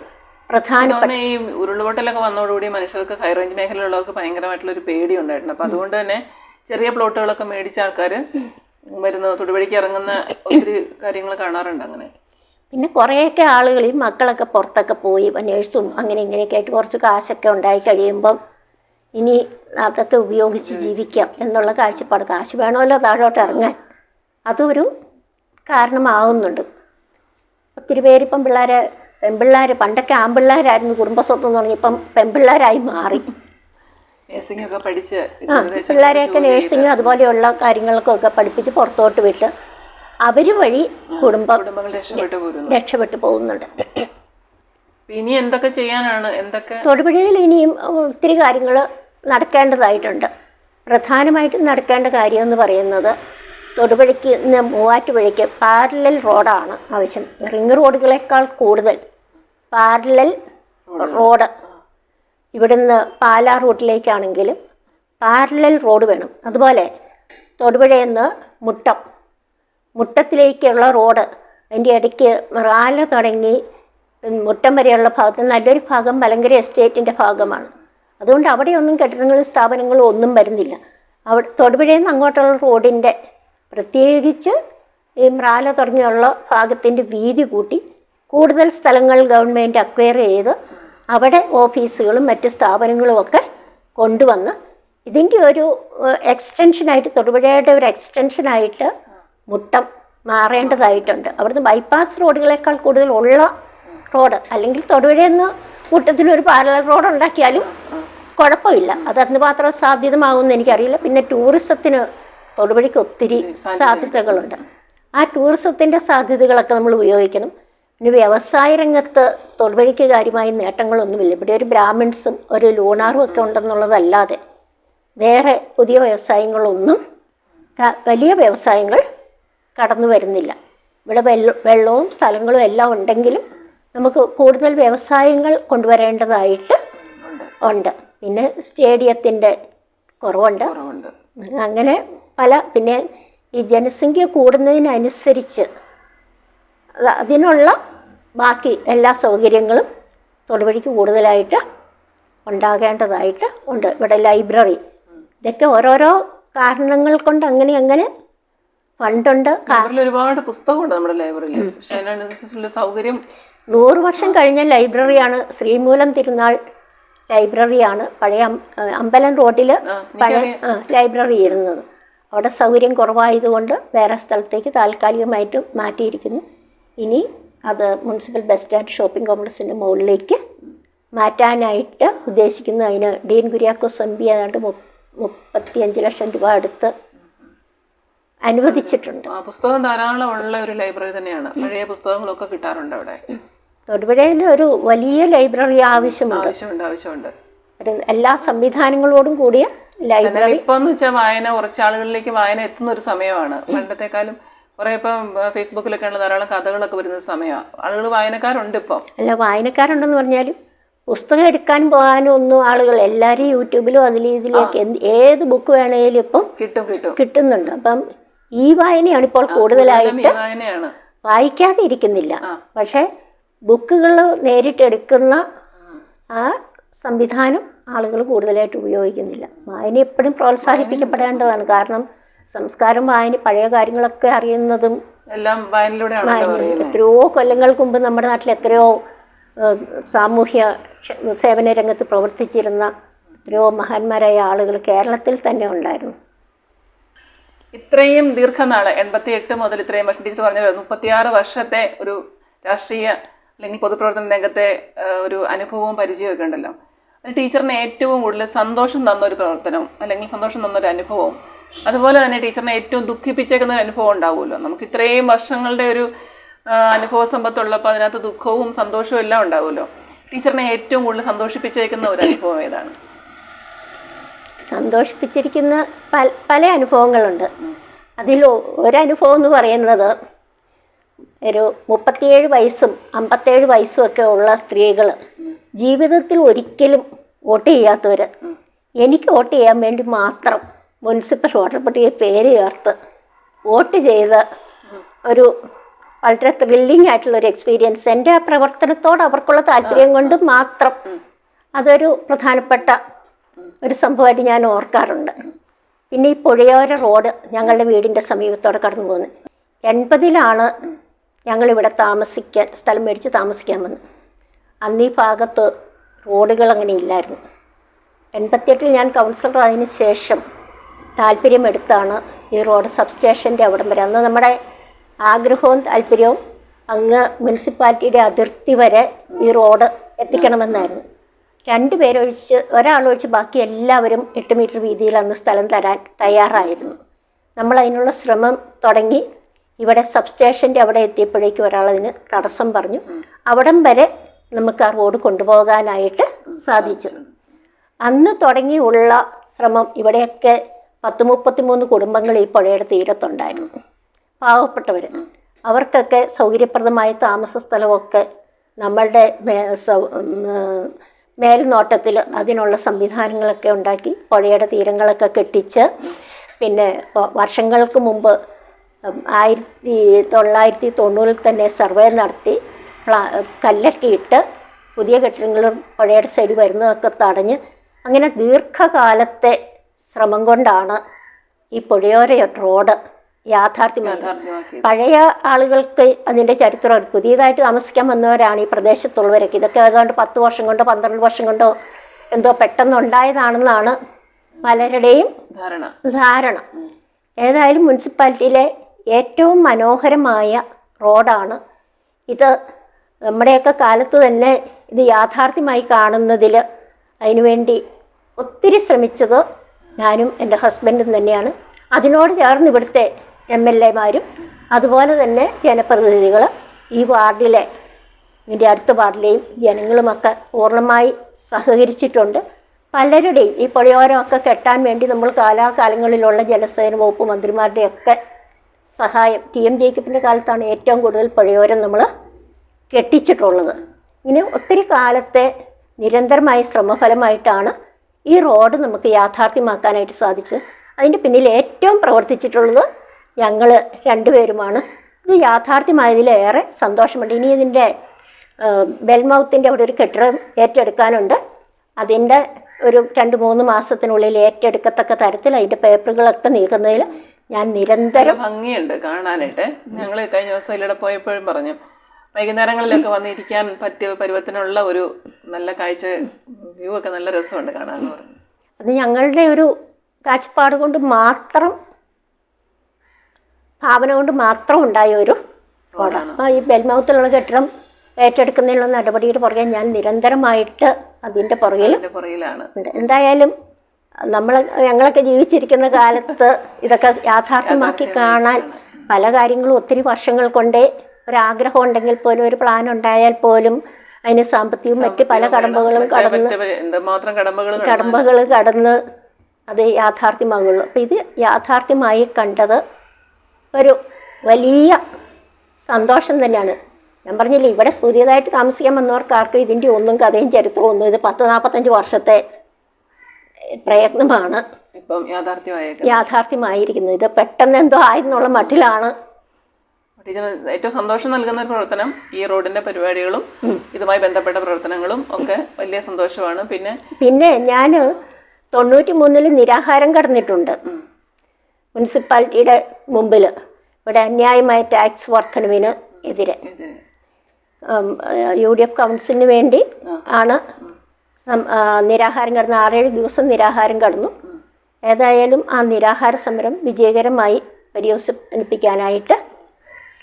പ്രധാനപ്പെട്ട. ഈ ഉരുൾപൊട്ടലൊക്കെ വന്നതോടുകൂടി മനുഷ്യർക്ക് ഹൈ റേഞ്ച് മേഖലയിലുള്ളവർക്ക് ഭയങ്കരമായിട്ടുള്ളൊരു പേടി ഉണ്ടായിട്ടുണ്ട്. അപ്പം അതുകൊണ്ട് തന്നെ ചെറിയ പ്ലോട്ടുകളൊക്കെ മേടിച്ച ആൾക്കാർ വരുന്ന തൊടുപുഴയ്ക്ക് ഇറങ്ങുന്ന ഒത്തിരി കാര്യങ്ങൾ കാണാറുണ്ട്. അങ്ങനെ പിന്നെ കുറേയൊക്കെ ആളുകൾ ഈ മക്കളൊക്കെ പുറത്തൊക്കെ പോയി നേഴ്സും അങ്ങനെ ഇങ്ങനെയൊക്കെ ആയിട്ട് കുറച്ച് കാശൊക്കെ ഉണ്ടായി കഴിയുമ്പം ഇനി അതൊക്കെ ഉപയോഗിച്ച് ജീവിക്കാം എന്നുള്ള കാഴ്ചപ്പാട്. കാശ് വേണമല്ലോ താഴോട്ട് ഇറങ്ങാൻ. അതൊരു കാരണമാകുന്നുണ്ട്. ഒത്തിരി പേരിപ്പം പെൺപിള്ളേർ പണ്ടൊക്കെ ആൺപിള്ളേരായിരുന്നു കുടുംബസ്വത്ത് എന്ന് പറഞ്ഞ് ഇപ്പം പെൺപിള്ളേരായി മാറി. നഴ്സിംഗൊക്കെ പഠിച്ച് പിള്ളേരെയൊക്കെ നേഴ്സിങ്ങും അതുപോലെയുള്ള കാര്യങ്ങൾക്കൊക്കെ പഠിപ്പിച്ച് പുറത്തോട്ട് വിട്ട് അവർ വഴി കുടുംബങ്ങൾ രക്ഷപ്പെട്ടു പോകുന്നുണ്ട്. ഇനി എന്തൊക്കെ ചെയ്യാനാണ്? തൊടുപുഴയിൽ ഇനിയും ഒത്തിരി കാര്യങ്ങൾ നടക്കേണ്ടതായിട്ടുണ്ട്. പ്രധാനമായിട്ടും നടക്കേണ്ട കാര്യം എന്ന് പറയുന്നത് തൊടുപുഴയ്ക്ക് മൂവാറ്റുപുഴയ്ക്ക് പാരലൽ റോഡാണ് ആവശ്യം. റിംഗ് റോഡുകളേക്കാൾ കൂടുതൽ പാരലൽ റോഡ്, ഇവിടുന്ന് പാലാ റൂട്ടിലേക്കാണെങ്കിലും പാരലൽ റോഡ് വേണം. അതുപോലെ തൊടുപുഴയിൽ നിന്ന് മുട്ടത്തിലേക്കുള്ള റോഡ്, അതിൻ്റെ ഇടയ്ക്ക് റാല തുടങ്ങി മുട്ടം വരെയുള്ള ഭാഗത്ത് നല്ലൊരു ഭാഗം മലങ്കര എസ്റ്റേറ്റിൻ്റെ ഭാഗമാണ്. അതുകൊണ്ട് അവിടെയൊന്നും കെട്ടിടങ്ങളും സ്ഥാപനങ്ങളും ഒന്നും വരുന്നില്ല. തൊടുപുഴയിൽ നിന്ന് അങ്ങോട്ടുള്ള റോഡിൻ്റെ പ്രത്യേകിച്ച് ഈ റാല തുടങ്ങിയുള്ള ഭാഗത്തിൻ്റെ വീതി കൂട്ടി കൂടുതൽ സ്ഥലങ്ങൾ ഗവൺമെൻറ് അക്വയർ ചെയ്ത് അവിടെ ഓഫീസുകളും മറ്റ് സ്ഥാപനങ്ങളും ഒക്കെ കൊണ്ടുവന്ന് ഇതിൻ്റെ ഒരു എക്സ്റ്റൻഷനായിട്ട്, തൊടുപുഴയുടെ ഒരു എക്സ്റ്റൻഷനായിട്ട് മുട്ടം മാറേണ്ടതായിട്ടുണ്ട്. അവിടുന്ന് ബൈപ്പാസ് റോഡുകളേക്കാൾ കൂടുതൽ ഉള്ള റോഡ്, അല്ലെങ്കിൽ തൊടുപുഴയിൽ നിന്ന് മുട്ടത്തിലൊരു പാരലൽ റോഡ് ഉണ്ടാക്കിയാലും കുഴപ്പമില്ല. അത് അതിനുമാത്രം സാധ്യതമാകുമെന്ന് എനിക്കറിയില്ല. പിന്നെ ടൂറിസത്തിന് തൊടുപുഴയ്ക്ക് ഒത്തിരി സാധ്യതകളുണ്ട്. ആ ടൂറിസത്തിൻ്റെ സാധ്യതകളൊക്കെ നമ്മൾ ഉപയോഗിക്കണം. പിന്നെ വ്യവസായ രംഗത്ത് തൊടുപുഴയ്ക്ക് കാര്യമായ നേട്ടങ്ങളൊന്നുമില്ല. ഇവിടെ ഒരു ബ്രാഹ്മിൺസും ഒരു ലൂണാറും ഒക്കെ ഉണ്ടെന്നുള്ളതല്ലാതെ വേറെ പുതിയ വ്യവസായങ്ങളൊന്നും, വലിയ വ്യവസായങ്ങൾ കടന്നു വരുന്നില്ല. ഇവിടെ വെള്ളവും സ്ഥലങ്ങളും എല്ലാം ഉണ്ടെങ്കിലും നമുക്ക് കൂടുതൽ വ്യവസായങ്ങൾ കൊണ്ടുവരേണ്ടതായിട്ട് ഉണ്ട്. പിന്നെ സ്റ്റേഡിയത്തിൻ്റെ കുറവുണ്ട്. അങ്ങനെ പിന്നെ ഈ ജനസംഖ്യ കൂടുന്നതിനനുസരിച്ച് അതിനുള്ള ബാക്കി എല്ലാ സൗകര്യങ്ങളും തൊടുപുഴയ്ക്ക് കൂടുതലായിട്ട് ഉണ്ടാകേണ്ടതായിട്ട് ഉണ്ട്. ഇവിടെ ലൈബ്രറി, ഇതൊക്കെ ഓരോരോ കാരണങ്ങൾ കൊണ്ട് അങ്ങനെ ഫണ്ടുണ്ട്. ഒരുപാട് പുസ്തകമുണ്ട് നമ്മുടെ ലൈബ്രറിയിൽ. പക്ഷേ അതിനനുസരിച്ചുള്ള സൗകര്യം 100 വർഷം കഴിഞ്ഞ ലൈബ്രറിയാണ് ശ്രീമൂലം തിരുനാൾ ലൈബ്രറിയാണ്. പഴയ അമ്പലം റോഡിൽ പഴയ ലൈബ്രറി ഇരുന്നത്. അവിടെ സൗകര്യം കുറവായതുകൊണ്ട് വേറെ സ്ഥലത്തേക്ക് താൽക്കാലികമായിട്ട് മാറ്റിയിരിക്കുന്നു. ഇനി അത് മുനിസിപ്പൽ ബസ് സ്റ്റാൻഡ് ഷോപ്പിംഗ് കോംപ്ലക്സിൻ്റെ മുകളിലേക്ക് മാറ്റാനായിട്ട് ഉദ്ദേശിക്കുന്നു. അതിന് ഡീൻ കുര്യാക്കോസ് എം പി ഏതാണ്ട് 35 ലക്ഷം രൂപ അടുത്ത് അനുവദിച്ചിട്ടുണ്ട്. പുസ്തകം ധാരാളം ഉള്ള ഒരു ലൈബ്രറി തന്നെയാണ്. പഴയ പുസ്തകങ്ങളൊക്കെ കിട്ടാറുണ്ട് അവിടെ. തൊടുപുഴയിൽ ഒരു വലിയ ലൈബ്രറി ആവശ്യമുണ്ട്. എല്ലാ സംവിധാനങ്ങളോടും കൂടിയ ലൈബ്രറി. ഇപ്പൊന്ന് വെച്ചാൽ വായന കുറച്ചാളുകളിലേക്ക് വായന എത്തുന്ന ഒരു സമയമാണ്. പണ്ടത്തെക്കാളും കുറെ ഇപ്പം ഫേസ്ബുക്കിലൊക്കെയുള്ള ധാരാളം കഥകളൊക്കെ വരുന്ന സമയമാണ്. ആളുകൾ വായനക്കാരുണ്ട് ഇപ്പോൾ. അല്ല, വായനക്കാരുണ്ടെന്ന് പറഞ്ഞാലും പുസ്തകം എടുക്കാനും പോകാനും ഒന്നും ആളുകൾ എല്ലാവരും യൂട്യൂബിലും ഇതിലേക്ക് ഏത് ബുക്ക് വേണേലും ഇപ്പം കിട്ടുന്നുണ്ട്. അപ്പം ഈ വായനയാണ് ഇപ്പോൾ കൂടുതലായിട്ട്. വായിക്കാതെ ഇരിക്കുന്നില്ല, പക്ഷെ ബുക്കുകൾ നേരിട്ടെടുക്കുന്ന ആ സംവിധാനം ആളുകൾ കൂടുതലായിട്ട് ഉപയോഗിക്കുന്നില്ല. വായന എപ്പോഴും പ്രോത്സാഹിപ്പിക്കപ്പെടേണ്ടതാണ്. കാരണം സംസ്കാരം, വായന, പഴയ കാര്യങ്ങളൊക്കെ അറിയുന്നതും എല്ലാം വായനയിലൂടെയാണ്. എത്രയോ കൊല്ലങ്ങൾക്ക് മുമ്പ് നമ്മുടെ നാട്ടിൽ എത്രയോ സാമൂഹ്യ സേവന രംഗത്ത് പ്രവർത്തിച്ചിരുന്ന എത്രയോ മഹാന്മാരായ ആളുകൾ കേരളത്തിൽ തന്നെ ഉണ്ടായിരുന്നു. ഇത്രയും ദീർഘനാള് 88 മുതൽ ഇത്രയും വർഷം, ടീച്ചർ പറഞ്ഞ 36 വർഷത്തെ ഒരു രാഷ്ട്രീയ അല്ലെങ്കിൽ പൊതുപ്രവർത്തന രംഗത്തെ ഒരു അനുഭവവും പരിചയമൊക്കെ ഉണ്ടല്ലോ. അത് ടീച്ചറിന് ഏറ്റവും കൂടുതൽ സന്തോഷം തന്നൊരു പ്രവർത്തനവും അല്ലെങ്കിൽ സന്തോഷം തന്നൊരു അനുഭവവും, അതുപോലെ തന്നെ ടീച്ചറിനെ ഏറ്റവും ദുഃഖിപ്പിച്ചേക്കുന്ന ഒരു അനുഭവം ഉണ്ടാവുമല്ലോ. നമുക്ക് ഇത്രയും വർഷങ്ങളുടെ ഒരു അനുഭവ സമ്പത്തുള്ളപ്പോൾ അതിനകത്ത് ദുഃഖവും സന്തോഷവും എല്ലാം ഉണ്ടാവുമല്ലോ. ടീച്ചറിനെ ഏറ്റവും കൂടുതൽ സന്തോഷിപ്പിച്ചേക്കുന്ന ഒരു അനുഭവം ഏതാണ്? സന്തോഷിപ്പിച്ചിരിക്കുന്ന പല അനുഭവങ്ങളുണ്ട്. അതിൽ ഒരനുഭവം എന്ന് പറയുന്നത്, ഒരു 37 വയസ്സും 57 വയസ്സും ഒക്കെ ഉള്ള സ്ത്രീകൾ ജീവിതത്തിൽ ഒരിക്കലും വോട്ട് ചെയ്യാത്തവർ എനിക്ക് വോട്ട് ചെയ്യാൻ വേണ്ടി മാത്രം മുനിസിപ്പൽ വോട്ടർ പട്ടികയിൽ പേര് ചേർത്ത് വോട്ട് ചെയ്ത് ഒരു വളരെ ത്രില്ലിംഗ് ആയിട്ടുള്ളൊരു എക്സ്പീരിയൻസ്, എൻ്റെ ആ പ്രവർത്തനത്തോട് അവർക്കുള്ള താല്പര്യം കൊണ്ട് മാത്രം അതൊരു പ്രധാനപ്പെട്ട ഒരു സംഭവമായിട്ട് ഞാൻ ഓർക്കാറുണ്ട്. പിന്നെ ഈ പുഴയോര റോഡ് ഞങ്ങളുടെ വീടിൻ്റെ സമീപത്തോടെ കടന്നു പോകുന്നത്. 80-ലാണ് ഞങ്ങളിവിടെ സ്ഥലം മേടിച്ച് താമസിക്കാൻ വന്നത്. അന്ന് ഈ ഭാഗത്ത് റോഡുകൾ അങ്ങനെ ഇല്ലായിരുന്നു. 88-ൽ ഞാൻ കൗൺസിലർ ആയതിനു ശേഷം താല്പര്യമെടുത്താണ് ഈ റോഡ് സബ്സ്റ്റേഷൻ്റെ അവിടം വരെ. അന്ന് നമ്മുടെ ആഗ്രഹവും താല്പര്യവും അങ്ങ് മുനിസിപ്പാലിറ്റിയുടെ അതിർത്തി വരെ ഈ റോഡ് എത്തിക്കണമെന്നായിരുന്നു. 2 പേരൊഴിച്ച് ഒരാളൊഴിച്ച് ബാക്കി എല്ലാവരും 8 മീറ്റർ വീതിയിൽ അന്ന് സ്ഥലം തരാൻ തയ്യാറായിരുന്നു. നമ്മൾ അതിനുള്ള ശ്രമം തുടങ്ങി. ഇവിടെ സബ്സ്റ്റേഷൻ്റെ അവിടെ എത്തിയപ്പോഴേക്കും ഒരാളതിന് തടസ്സം പറഞ്ഞു. അവിടം വരെ നമുക്ക് ആ റോഡ് കൊണ്ടുപോകാനായിട്ട് സാധിച്ചു. അന്ന് തുടങ്ങിയുള്ള ശ്രമം ഇവിടെയൊക്കെ 10-33 കുടുംബങ്ങൾ ഈ പുഴയുടെ തീരത്തുണ്ടായിരുന്നു. പാവപ്പെട്ടവർ, അവർക്കൊക്കെ സൗകര്യപ്രദമായ താമസ സ്ഥലമൊക്കെ നമ്മളുടെ മേൽനോട്ടത്തിൽ അതിനുള്ള സംവിധാനങ്ങളൊക്കെ ഉണ്ടാക്കി പുഴയുടെ തീരങ്ങളൊക്കെ കെട്ടിച്ച്, പിന്നെ വർഷങ്ങൾക്ക് മുമ്പ് 1990 തന്നെ സർവേ നടത്തി കല്ലൊക്കെ ഇട്ട് പുതിയ കെട്ടിടങ്ങളും പുഴയുടെ സൈഡിൽ വരുന്നതൊക്കെ തടഞ്ഞ്, അങ്ങനെ ദീർഘകാലത്തെ ശ്രമം കൊണ്ടാണ് ഈ പുഴയോര റോഡ് യാഥാർത്ഥ്യമായത്. പഴയ ആളുകൾക്ക് അതിൻ്റെ ചരിത്രം, പുതിയതായിട്ട് താമസിക്കാൻ വന്നവരാണ് ഈ പ്രദേശത്തുള്ളവരൊക്കെ. ഇതൊക്കെ ഏതാണ്ട് 10 വർഷം കൊണ്ടോ 12 വർഷം കൊണ്ടോ എന്തോ പെട്ടെന്നുണ്ടായതാണെന്നാണ് പലരുടെയും ധാരണ. ഏതായാലും മുനിസിപ്പാലിറ്റിയിലെ ഏറ്റവും മനോഹരമായ റോഡാണ് ഇത്. നമ്മുടെയൊക്കെ കാലത്ത് തന്നെ ഇത് യാഥാർത്ഥ്യമായി കാണുന്നതിൽ അതിനുവേണ്ടി ഒത്തിരി ശ്രമിച്ചത് ഞാനും എൻ്റെ ഹസ്ബൻഡും തന്നെയാണ്. അതിനോട് ചേർന്ന് ഇവിടുത്തെ MLA-മാരും അതുപോലെ തന്നെ ജനപ്രതിനിധികൾ, ഈ വാർഡിലെ ഇതിൻ്റെ അടുത്ത വാർഡിലെയും ജനങ്ങളുമൊക്കെ പൂർണ്ണമായി സഹകരിച്ചിട്ടുണ്ട്. പലരുടെയും ഈ പുഴയോരമൊക്കെ കെട്ടാൻ വേണ്ടി നമ്മൾ കാലാകാലങ്ങളിലുള്ള ജലസേന വകുപ്പ് മന്ത്രിമാരുടെയൊക്കെ സഹായം, TM ജേക്കബിൻ്റെ കാലത്താണ് ഏറ്റവും കൂടുതൽ പുഴയോരം നമ്മൾ കെട്ടിച്ചിട്ടുള്ളത്. ഇങ്ങനെ ഒത്തിരി കാലത്തെ നിരന്തരമായ ശ്രമഫലമായിട്ടാണ് ഈ റോഡ് നമുക്ക് യാഥാർത്ഥ്യമാക്കാനായിട്ട് സാധിച്ചത്. അതിൻ്റെ പിന്നിൽ ഏറ്റവും പ്രവർത്തിച്ചിട്ടുള്ളത് ഞങ്ങൾ രണ്ടുപേരുമാണ്. ഇത് യാഥാർത്ഥ്യമായതിലേറെ സന്തോഷമുണ്ട്. ഇനി ഇതിൻ്റെ ബെൽമൗത്തിൻ്റെ അവിടെ ഒരു കെട്ടിടം ഏറ്റെടുക്കാനുണ്ട്. അതിൻ്റെ ഒരു 2-3 മാസത്തിനുള്ളിൽ ഏറ്റെടുക്കത്തക്ക തരത്തിൽ അതിൻ്റെ പേപ്പറുകളൊക്കെ നീക്കുന്നതിൽ ഞാൻ നിരന്തരം. ഭംഗിയുണ്ട് കാണാനായിട്ട്. ഞങ്ങൾ കഴിഞ്ഞ ദിവസം ഇതിലൂടെ പോയപ്പോഴും പറഞ്ഞു, വൈകുന്നേരങ്ങളിലൊക്കെ വന്നിരിക്കാൻ പറ്റിയ പരുവത്തിനുള്ള ഒരു നല്ല കാഴ്ച, വ്യൂ ഒക്കെ നല്ല രസമുണ്ട് കാണാമെന്ന് പറഞ്ഞു. അത് ഞങ്ങളുടെ ഒരു കാഴ്ചപ്പാട് കൊണ്ട് മാത്രം, ഭാവന കൊണ്ട് മാത്രം ഉണ്ടായ ഒരു റോഡാണ്. ഈ ബെൽമൗത്തിലുള്ള കെട്ടിടം ഏറ്റെടുക്കുന്നതിനുള്ള നടപടിയുടെ പുറകെ ഞാൻ നിരന്തരമായിട്ട് അതിൻ്റെ പുറകിലാണ്. എന്തായാലും ഞങ്ങളൊക്കെ ജീവിച്ചിരിക്കുന്ന കാലത്ത് ഇതൊക്കെ യാഥാർത്ഥ്യമാക്കി കാണാൻ പല കാര്യങ്ങളും ഒത്തിരി വർഷങ്ങൾ കൊണ്ടേ ഒരാഗ്രഹം ഉണ്ടെങ്കിൽ പോലും, ഒരു പ്ലാൻ ഉണ്ടായാൽ പോലും അതിന് സാമ്പത്തികവും മറ്റ് പല കടമ്പകൾ കടന്ന് അത് യാഥാർത്ഥ്യമാകുള്ളൂ. അപ്പം ഇത് യാഥാർത്ഥ്യമായി കണ്ടത് ഒരു വലിയ സന്തോഷം തന്നെയാണ്. ഞാൻ പറഞ്ഞില്ലേ, ഇവിടെ പുതിയതായിട്ട് താമസിക്കാൻ വന്നവർക്കാർക്ക് ഇതിൻ്റെ ഒന്നും കഥയും ചരിത്രവും ഒന്നും, ഇത് 40-45 വർഷത്തെ പ്രയത്നമാണ് ഇപ്പം യാഥാർത്ഥ്യമായിരിക്കുന്നത്. ഇത് പെട്ടെന്ന് എന്തോ ആയെന്നുള്ള മട്ടിലാണ്. ഏറ്റവും സന്തോഷം നൽകുന്ന ഒരു പ്രവർത്തനം ഈ റോഡിന്റെ പരിപാടികളും ഇതുമായി ബന്ധപ്പെട്ട പ്രവർത്തനങ്ങളും ഒക്കെ വലിയ സന്തോഷമാണ്. പിന്നെ ഞാൻ 93 നിരാഹാരം കടന്നിട്ടുണ്ട് മുനിസിപ്പാലിറ്റിയുടെ മുമ്പിൽ. ഇവിടെ അന്യായമായ ടാക്സ് വർധനവിന് എതിരെ UDF കൗൺസിലിന് വേണ്ടി ആണ് നിരാഹാരം കടന്ന് 6-7 ദിവസം നിരാഹാരം കടന്നു. ഏതായാലും ആ നിരാഹാര സമരം വിജയകരമായി പര്യവസാനിപ്പിക്കാനായിട്ട്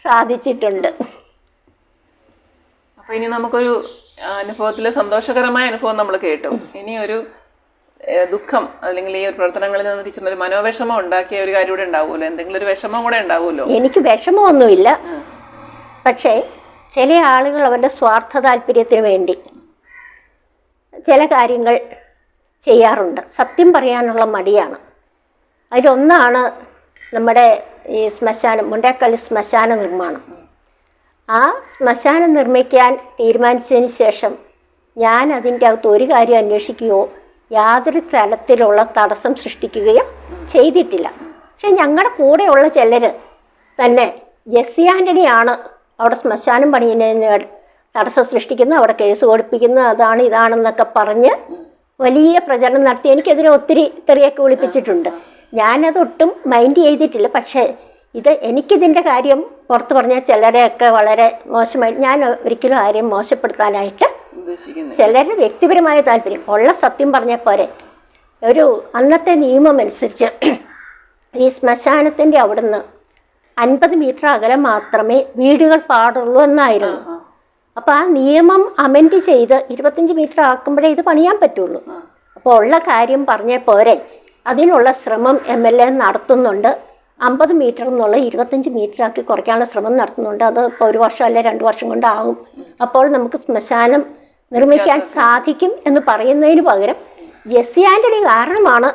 സാധിച്ചിട്ടുണ്ട്. അപ്പോൾ ഇനി നമുക്കൊരു അനുഭവത്തിലെ സന്തോഷകരമായ അനുഭവം നമ്മൾ കേട്ടു. ഇനി ഒരു ദുഃഖം അല്ലെങ്കിൽ ഈ പ്രവർത്തനങ്ങളിൽ നിന്ന് ടീച്ചറിന് ഒരു മനോവിഷമം ഉണ്ടാക്കിയ ഒരു കാര്യം കൂടെ ഉണ്ടാവുമല്ലോ, എന്തെങ്കിലും ഒരു വിഷമം കൂടെ ഉണ്ടാവുമല്ലോ? എനിക്ക് വിഷമമൊന്നുമില്ല, പക്ഷേ ചില ആളുകൾ അവരുടെ സ്വാർത്ഥ താല്പര്യത്തിന് വേണ്ടി ചില കാര്യങ്ങൾ ചെയ്യാറുണ്ട്. സത്യം പറയാനുള്ള മടിയാണ്. അതിലൊന്നാണ് നമ്മുടെ ഈ ശ്മശാനം, മുണ്ടേക്കൽ ശ്മശാന നിർമ്മാണം. ആ ശ്മശാനം നിർമ്മിക്കാൻ തീരുമാനിച്ചതിന് ശേഷം ഞാൻ അതിൻ്റെ അകത്ത് ഒരു കാര്യം അന്വേഷിക്കുകയോ യാതൊരു തരത്തിലുള്ള തടസ്സം സൃഷ്ടിക്കുകയോ ചെയ്തിട്ടില്ല. പക്ഷെ ഞങ്ങളുടെ കൂടെയുള്ള ചിലർ തന്നെ ജെസ്സി ആൻ്റണിയാണ് അവിടെ ശ്മശാനം പണിയുന്നതിന് തടസ്സം സൃഷ്ടിക്കുന്നത്, അവിടെ കേസ് കൊടുപ്പിക്കുന്നത്, അതാണ് ഇതാണെന്നൊക്കെ പറഞ്ഞ് വലിയ പ്രചരണം നടത്തി എനിക്കെതിരെ ഒത്തിരി തെറിയൊക്കെ വിളിപ്പിച്ചിട്ടുണ്ട്. ഞാനതൊട്ടും മൈൻഡ് ചെയ്തിട്ടില്ല. പക്ഷേ എനിക്കിതിൻ്റെ കാര്യം പുറത്ത് പറഞ്ഞാൽ ചിലരെയൊക്കെ വളരെ മോശമായി, ഞാൻ ഒരിക്കലും ആരെയും മോശപ്പെടുത്താനായിട്ട്, ചിലരുടെ വ്യക്തിപരമായ താല്പര്യം ഉള്ള സത്യം പറഞ്ഞാൽ പോരെ. ഒരു അന്നത്തെ നിയമം അനുസരിച്ച് ഈ ശ്മശാനത്തിൻ്റെ അവിടുന്ന് 50 മീറ്റർ അകലം മാത്രമേ വീടുകൾ പാടുള്ളൂ എന്നായിരുന്നു. അപ്പോൾ ആ നിയമം അമെൻഡ് ചെയ്ത് 25 മീറ്റർ ആക്കുമ്പോഴേ ഇത് പണിയാൻ പറ്റുള്ളൂ. അപ്പോൾ ഉള്ള കാര്യം പറഞ്ഞാൽ പോരെ. അതിനുള്ള ശ്രമം MLA നടത്തുന്നുണ്ട്. 50 മീറ്റർ എന്നുള്ള 25 മീറ്ററാക്കി കുറയ്ക്കാനുള്ള ശ്രമം നടത്തുന്നുണ്ട്. അത് ഇപ്പോൾ 1 വർഷം അല്ലെ 2 വർഷം കൊണ്ടാകും. അപ്പോൾ നമുക്ക് ശ്മശാനം നിർമ്മിക്കാൻ സാധിക്കും എന്ന് പറയുന്നതിന് പകരം ജെസ്സി ആൻ്റണി കാരണമാണ്.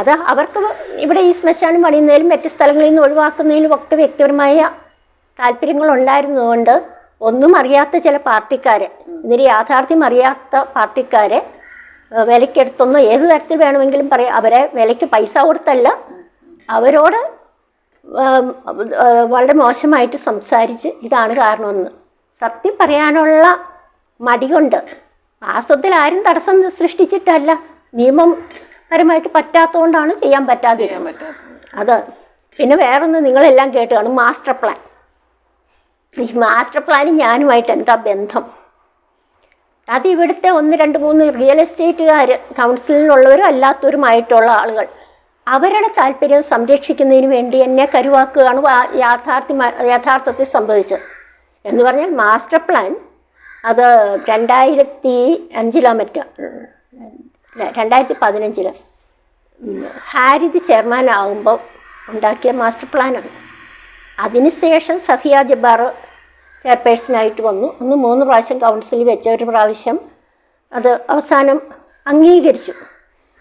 അത് അവർക്ക് ഇവിടെ ഈ ശ്മശാനം പണിയുന്നതിലും മറ്റ് സ്ഥലങ്ങളിൽ നിന്ന് ഒഴിവാക്കുന്നതിലും ഒക്കെ വ്യക്തിപരമായ താല്പര്യങ്ങളുണ്ടായിരുന്നതുകൊണ്ട് ഒന്നും അറിയാത്ത ചില പാർട്ടിക്കാരെ, ഇതിന് യാഥാർത്ഥ്യം അറിയാത്ത പാർട്ടിക്കാരെ വിലക്കെടുത്തൊന്ന് ഏത് തരത്തിൽ വേണമെങ്കിലും പറയാം, അവരെ വിലയ്ക്ക് പൈസ കൊടുത്തല്ല, അവരോട് വളരെ മോശമായിട്ട് സംസാരിച്ച് ഇതാണ് കാരണമെന്ന്. സത്യം പറയാനുള്ള മടി കൊണ്ട് വാസ്തവത്തിൽ ആരും തടസ്സം സൃഷ്ടിച്ചിട്ടല്ല, നിയമപരമായിട്ട് പറ്റാത്തതുകൊണ്ടാണ് ചെയ്യാൻ പറ്റാതിരിക്കുന്നത്. അത് പിന്നെ വേറൊന്ന് നിങ്ങളെല്ലാം കേട്ട് കാണും, മാസ്റ്റർ പ്ലാൻ. ഈ മാസ്റ്റർ പ്ലാനും ഞാനുമായിട്ട് എന്താ ബന്ധം? അത് ഇവിടുത്തെ 1, 2, 3 റിയൽ എസ്റ്റേറ്റുകാർ, കൗൺസിലിനുള്ളവരും അല്ലാത്തവരുമായിട്ടുള്ള ആളുകൾ അവരുടെ താല്പര്യം സംരക്ഷിക്കുന്നതിന് വേണ്ടി എന്നെ കരുവാക്കുകയാണ് യഥാർത്ഥത്തിൽ സംഭവിച്ചത്. എന്ന് പറഞ്ഞാൽ മാസ്റ്റർ പ്ലാൻ അത് 2005 മറ്റോ 2015 ഹാരിത് ചെയർമാൻ ആകുമ്പോൾ ഉണ്ടാക്കിയ മാസ്റ്റർ പ്ലാനാണ്. അതിനുശേഷം സഫിയ ജബ്ബാർ ചെയർപേഴ്സണായിട്ട് വന്നു. 3 പ്രാവശ്യം കൗൺസിലിൽ വെച്ച, 1 പ്രാവശ്യം അത് അവസാനം അംഗീകരിച്ചു.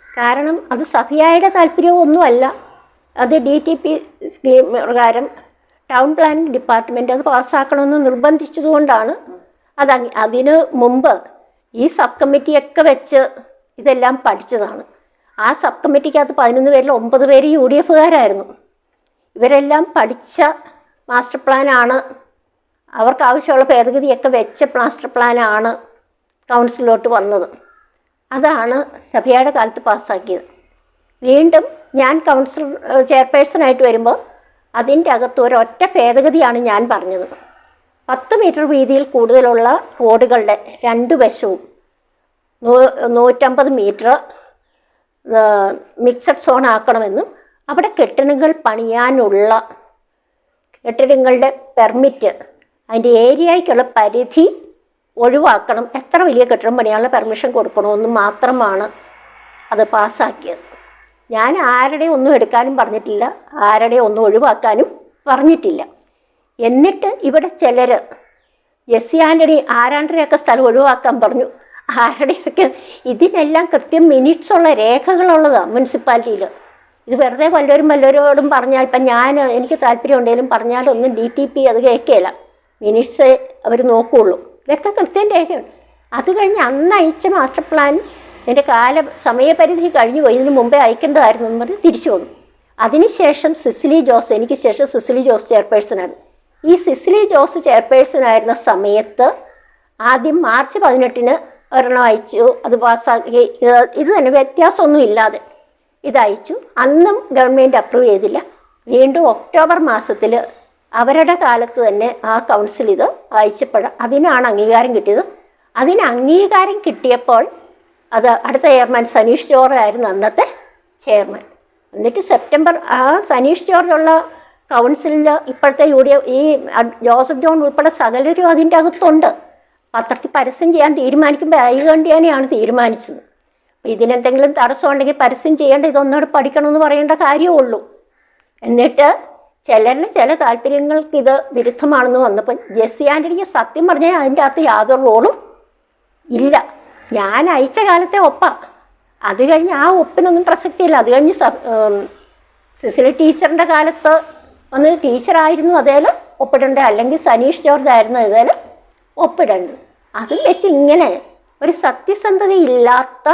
കാരണം അത് സഫിയയുടെ താല്പര്യമൊന്നുമല്ല, അത് DTP സ്കീം പ്രകാരം ടൗൺ പ്ലാനിംഗ് ഡിപ്പാർട്ട്മെൻറ്റ് അത് പാസ്സാക്കണമെന്ന് നിർബന്ധിച്ചതുകൊണ്ടാണ് അത്. അതിന് മുമ്പ് ഈ സബ് കമ്മിറ്റിയൊക്കെ വെച്ച് ഇതെല്ലാം പഠിച്ചതാണ്. ആ സബ് കമ്മിറ്റിക്കകത്ത് 11 പേരിൽ 9 പേര് UDFകാരായിരുന്നു. ഇവരെല്ലാം പഠിച്ച മാസ്റ്റർ പ്ലാനാണ്, അവർക്ക് ആവശ്യമുള്ള ഭേദഗതിയൊക്കെ വെച്ച മാസ്റ്റർ പ്ലാനാണ് കൗൺസിലോട്ട് വന്നത്. അതാണ് സഫിയയുടെ കാലത്ത് പാസ്സാക്കിയത്. വീണ്ടും ഞാൻ കൗൺസിൽ ചെയർപേഴ്സണായിട്ട് വരുമ്പോൾ അതിൻ്റെ അകത്ത് ഒരൊറ്റ ഭേദഗതിയാണ് ഞാൻ പറഞ്ഞത്. 10 മീറ്റർ വീതിയിൽ കൂടുതലുള്ള റോഡുകളുടെ 2 വശവും 150 മീറ്റർ മിക്സഡ് സോൺ ആക്കണമെന്നും അവിടെ കെട്ടിടങ്ങൾ പണിയാനുള്ള കെട്ടിടങ്ങളുടെ പെർമിറ്റ്, അതിൻ്റെ ഏരിയയ്ക്കുള്ള പരിധി ഒഴിവാക്കണം, എത്ര വലിയ കെട്ടിടം പണിയാനുള്ള പെർമിഷൻ കൊടുക്കണമെന്ന് മാത്രമാണ് അത് പാസ്സാക്കിയത്. ഞാൻ ആരുടെയും ഒന്നും എടുക്കാനും പറഞ്ഞിട്ടില്ല, ആരുടെയും ഒന്നും ഒഴിവാക്കാനും പറഞ്ഞിട്ടില്ല. എന്നിട്ട് ഇവിടെ ചിലർ ജെസ്സി ആൻ്റണി ആരാണ്ടരെയൊക്കെ സ്ഥലം ഒഴിവാക്കാൻ പറഞ്ഞു. ആരുടെയൊക്കെ ഇതിനെല്ലാം കൃത്യം മിനിറ്റ്സുള്ള രേഖകളുള്ളതാണ് മുനിസിപ്പാലിറ്റിയിൽ. ഇത് വെറുതെ വല്ലവരോടും പറഞ്ഞാൽ, ഇപ്പം എനിക്ക് താല്പര്യം ഉണ്ടെങ്കിലും പറഞ്ഞാലൊന്നും DTP അത് കേൾക്കുകയില്ല, മിനിറ്റ്സ് അവർ നോക്കുകയുള്ളൂ. ഇതൊക്കെ കൃത്യം രേഖയുണ്ട്. അത് കഴിഞ്ഞ് അന്ന് അയച്ച മാസ്റ്റർ പ്ലാൻ എൻ്റെ സമയപരിധി കഴിഞ്ഞു പോയി, ഇതിന് മുമ്പേ അയക്കേണ്ടതായിരുന്നു എന്ന് പറഞ്ഞ് തിരിച്ചു വന്നു. അതിനുശേഷം സിസിലി ജോസ്, എനിക്ക് ശേഷം സിസിലി ജോസ് ചെയർപേഴ്സണാണ്. ഈ സിസിലി ജോസ് ചെയർപേഴ്സണായിരുന്ന സമയത്ത് ആദ്യം മാർച്ച് 18 ഒരെണ്ണം അയച്ചു, അത് പാസ്സാക്കി. ഇത് തന്നെ വ്യത്യാസമൊന്നും ഇല്ലാതെ ഇതയച്ചു. അന്നും ഗവൺമെൻറ് അപ്രൂവ് ചെയ്തില്ല. വീണ്ടും ഒക്ടോബർ മാസത്തിൽ അവരുടെ കാലത്ത് തന്നെ ആ കൗൺസിൽ ഇത് അയച്ചപ്പോൾ അതിനാണ് അംഗീകാരം കിട്ടിയത്. അതിന് അംഗീകാരം കിട്ടിയപ്പോൾ അത് അടുത്ത ചെയർമാൻ സനീഷ് ജോർജ് ആയിരുന്നു അന്നത്തെ ചെയർമാൻ. എന്നിട്ട് സെപ്റ്റംബർ ആ സനീഷ് ജോർജുള്ള കൗൺസിലിൽ ഇപ്പോഴത്തെ ഈ ജോസഫ് ജോൺ ഉൾപ്പെടെ സകലരും അതിൻ്റെ അകത്തുണ്ട്. പത്രത്തിൽ പരസ്യം ചെയ്യാൻ തീരുമാനിക്കുമ്പോൾ ഐകണ്ഠ്യാനെയാണ് തീരുമാനിച്ചത്. അപ്പോൾ ഇതിനെന്തെങ്കിലും തടസ്സം ഉണ്ടെങ്കിൽ പരസ്യം ചെയ്യേണ്ട, ഇതൊന്നോട് പഠിക്കണമെന്ന് പറയേണ്ട കാര്യമുള്ളൂ. എന്നിട്ട് ചില താല്പര്യങ്ങൾക്ക് ഇത് വിരുദ്ധമാണെന്ന് വന്നപ്പോൾ ജെസ്സി ആൻ്റണിക്ക് സത്യം പറഞ്ഞാൽ അതിൻ്റെ അകത്ത് യാതൊരു റോളും ഇല്ല. ഞാൻ അയച്ച കാലത്തെ ഒപ്പാണ്. അത് കഴിഞ്ഞ് ആ ഒപ്പിനൊന്നും പ്രസക്തിയില്ല. അത് കഴിഞ്ഞ് സിസിലി ടീച്ചറിൻ്റെ കാലത്ത് ഒന്ന് ടീച്ചറായിരുന്നു അതേൽ ഒപ്പിടേണ്ടത്, അല്ലെങ്കിൽ സനീഷ് ജോർജ് ആയിരുന്നു അതേൽ ഒപ്പിടേണ്ടത്. അതും വെച്ച് ഇങ്ങനെ ഒരു സത്യസന്ധതയില്ലാത്ത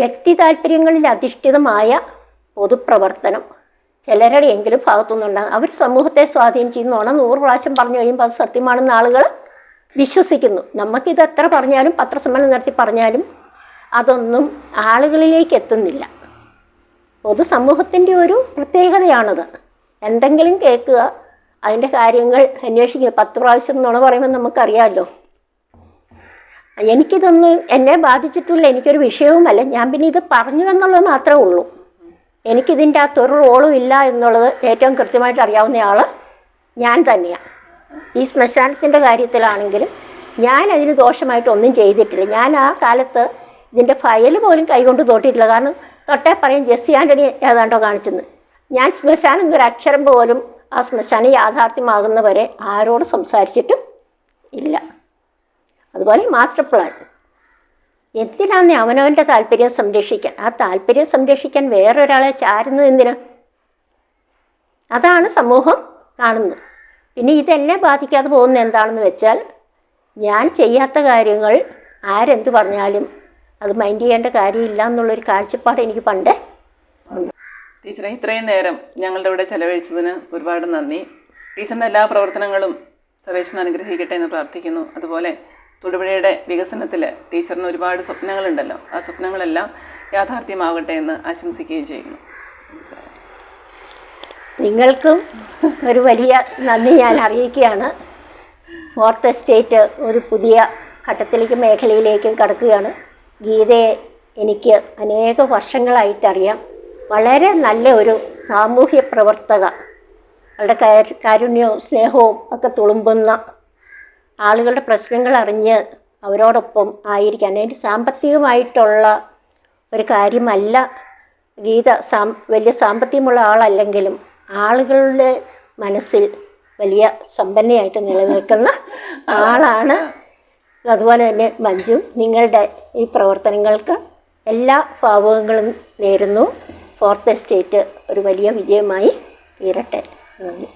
വ്യക്തി താല്പര്യങ്ങളിൽ അധിഷ്ഠിതമായ പൊതുപ്രവർത്തനം ചിലരുടെയെങ്കിലും ഭാഗത്തുനിന്നുണ്ടാകും. അവർ സമൂഹത്തെ സ്വാധീനിച്ചിരുന്നോണം 100 പ്രാവശ്യം പറഞ്ഞു കഴിയുമ്പോൾ അത് സത്യമാണെന്ന് ആളുകൾ വിശ്വസിക്കുന്നു. നമുക്കിത് എത്ര പറഞ്ഞാലും പത്രസമ്മേളനം നടത്തി പറഞ്ഞാലും അതൊന്നും ആളുകളിലേക്ക് എത്തുന്നില്ല. പൊതുസമൂഹത്തിൻ്റെ ഒരു പ്രത്യേകതയാണത്. എന്തെങ്കിലും കേൾക്കുക, അതിൻ്റെ കാര്യങ്ങൾ അന്വേഷിക്കുക. 10 പ്രാവശ്യം നുണ പറയുമ്പോൾ നമുക്കറിയാമല്ലോ. എനിക്കിതൊന്നും എന്നെ ബാധിച്ചിട്ടില്ല, എനിക്കൊരു വിഷയവുമല്ല. ഞാൻ പിന്നെ ഇത് പറഞ്ഞു എന്നുള്ളത് മാത്രമേ ഉള്ളൂ. എനിക്കിതിൻ്റെ അകത്തൊരു റോളും ഇല്ല എന്നുള്ളത് ഏറ്റവും കൃത്യമായിട്ട് അറിയാവുന്നയാൾ ഞാൻ തന്നെയാണ്. ഈ ശ്മശാനത്തിൻ്റെ കാര്യത്തിലാണെങ്കിലും ഞാൻ അതിന് ദോഷമായിട്ടൊന്നും ചെയ്തിട്ടില്ല. ഞാൻ ആ കാലത്ത് ഇതിൻ്റെ ഫയൽ പോലും കൈകൊണ്ട് തൊട്ടിട്ടില്ല. കാരണം തൊട്ടേ പറയും ജെസ്സി ആൻ്റണി ഏതാണ്ടോ കാണിച്ചെന്ന്. ഞാൻ ശ്മശാനം എന്നൊരു അക്ഷരം പോലും ആ ശ്മശാനം യാഥാർത്ഥ്യമാകുന്നവരെ ആരോട് സംസാരിച്ചിട്ടും ഇല്ല. അതുപോലെ മാസ്റ്റർ പ്ലാൻ എന്തിനാണ് അവനവൻ്റെ താല്പര്യം സംരക്ഷിക്കാൻ? ആ താല്പര്യം സംരക്ഷിക്കാൻ വേറൊരാളെ ചാരുന്നത് എന്തിനാ? അതാണ് സമൂഹം കാണുന്നത്. പിന്നെ ഇതെന്നെ ബാധിക്കാതെ പോകുന്നത് എന്താണെന്ന് വെച്ചാൽ, ഞാൻ ചെയ്യാത്ത കാര്യങ്ങൾ ആരെന്ത് പറഞ്ഞാലും അത് മൈൻഡ് ചെയ്യേണ്ട കാര്യമില്ല എന്നുള്ളൊരു കാഴ്ചപ്പാട് എനിക്ക് പണ്ടേ ഉണ്ട്. ടീച്ചറെ, ഇത്രയും നേരം ഞങ്ങളുടെ ഇവിടെ ചെലവഴിച്ചതിന് ഒരുപാട് നന്ദി. ടീച്ചറിൻ്റെ എല്ലാ പ്രവർത്തനങ്ങളും സർവേശ്വരൻ അനുഗ്രഹിക്കട്ടെ എന്ന് പ്രാർത്ഥിക്കുന്നു. അതുപോലെ തൊടുപുഴയുടെ വികസനത്തിൽ ടീച്ചറിന് ഒരുപാട് സ്വപ്നങ്ങളുണ്ടല്ലോ, ആ സ്വപ്നങ്ങളെല്ലാം യാഥാർത്ഥ്യമാകട്ടെ എന്ന് ആശംസിക്കുകയും ചെയ്യുന്നു. നിങ്ങൾക്കും ഒരു വലിയ നന്ദി ഞാൻ അറിയിക്കുകയാണ്. ഫോർത്ത് എസ്റ്റേറ്റ് ഒരു പുതിയ ഘട്ടത്തിലേക്കും മേഖലയിലേക്കും കടക്കുകയാണ്. ഗീതയെ എനിക്ക് അനേക വർഷങ്ങളായിട്ടറിയാം. വളരെ നല്ല ഒരു സാമൂഹ്യ പ്രവർത്തക, അവരുടെ കാരുണ്യവും സ്നേഹവും ഒക്കെ തുളുമ്പുന്ന, ആളുകളുടെ പ്രശ്നങ്ങൾ അറിഞ്ഞ് അവരോടൊപ്പം ആയിരിക്കാൻ. അതിന് സാമ്പത്തികമായിട്ടുള്ള ഒരു കാര്യമല്ല ഗീത. വലിയ സാമ്പത്തികമുള്ള ആളല്ലെങ്കിലും ആളുകളുടെ മനസ്സിൽ വലിയ സമ്പന്നയായിട്ട് നിലനിൽക്കുന്ന ആളാണ്. അതുപോലെ തന്നെ മഞ്ജു, നിങ്ങളുടെ ഈ പ്രവർത്തനങ്ങൾക്ക് എല്ലാ ഭാവുകങ്ങളും നേരുന്നു. ഫോർത്ത് എസ്റ്റേറ്റ് ഒരു വലിയ വിജയമായി തീരട്ടെ. നന്ദി.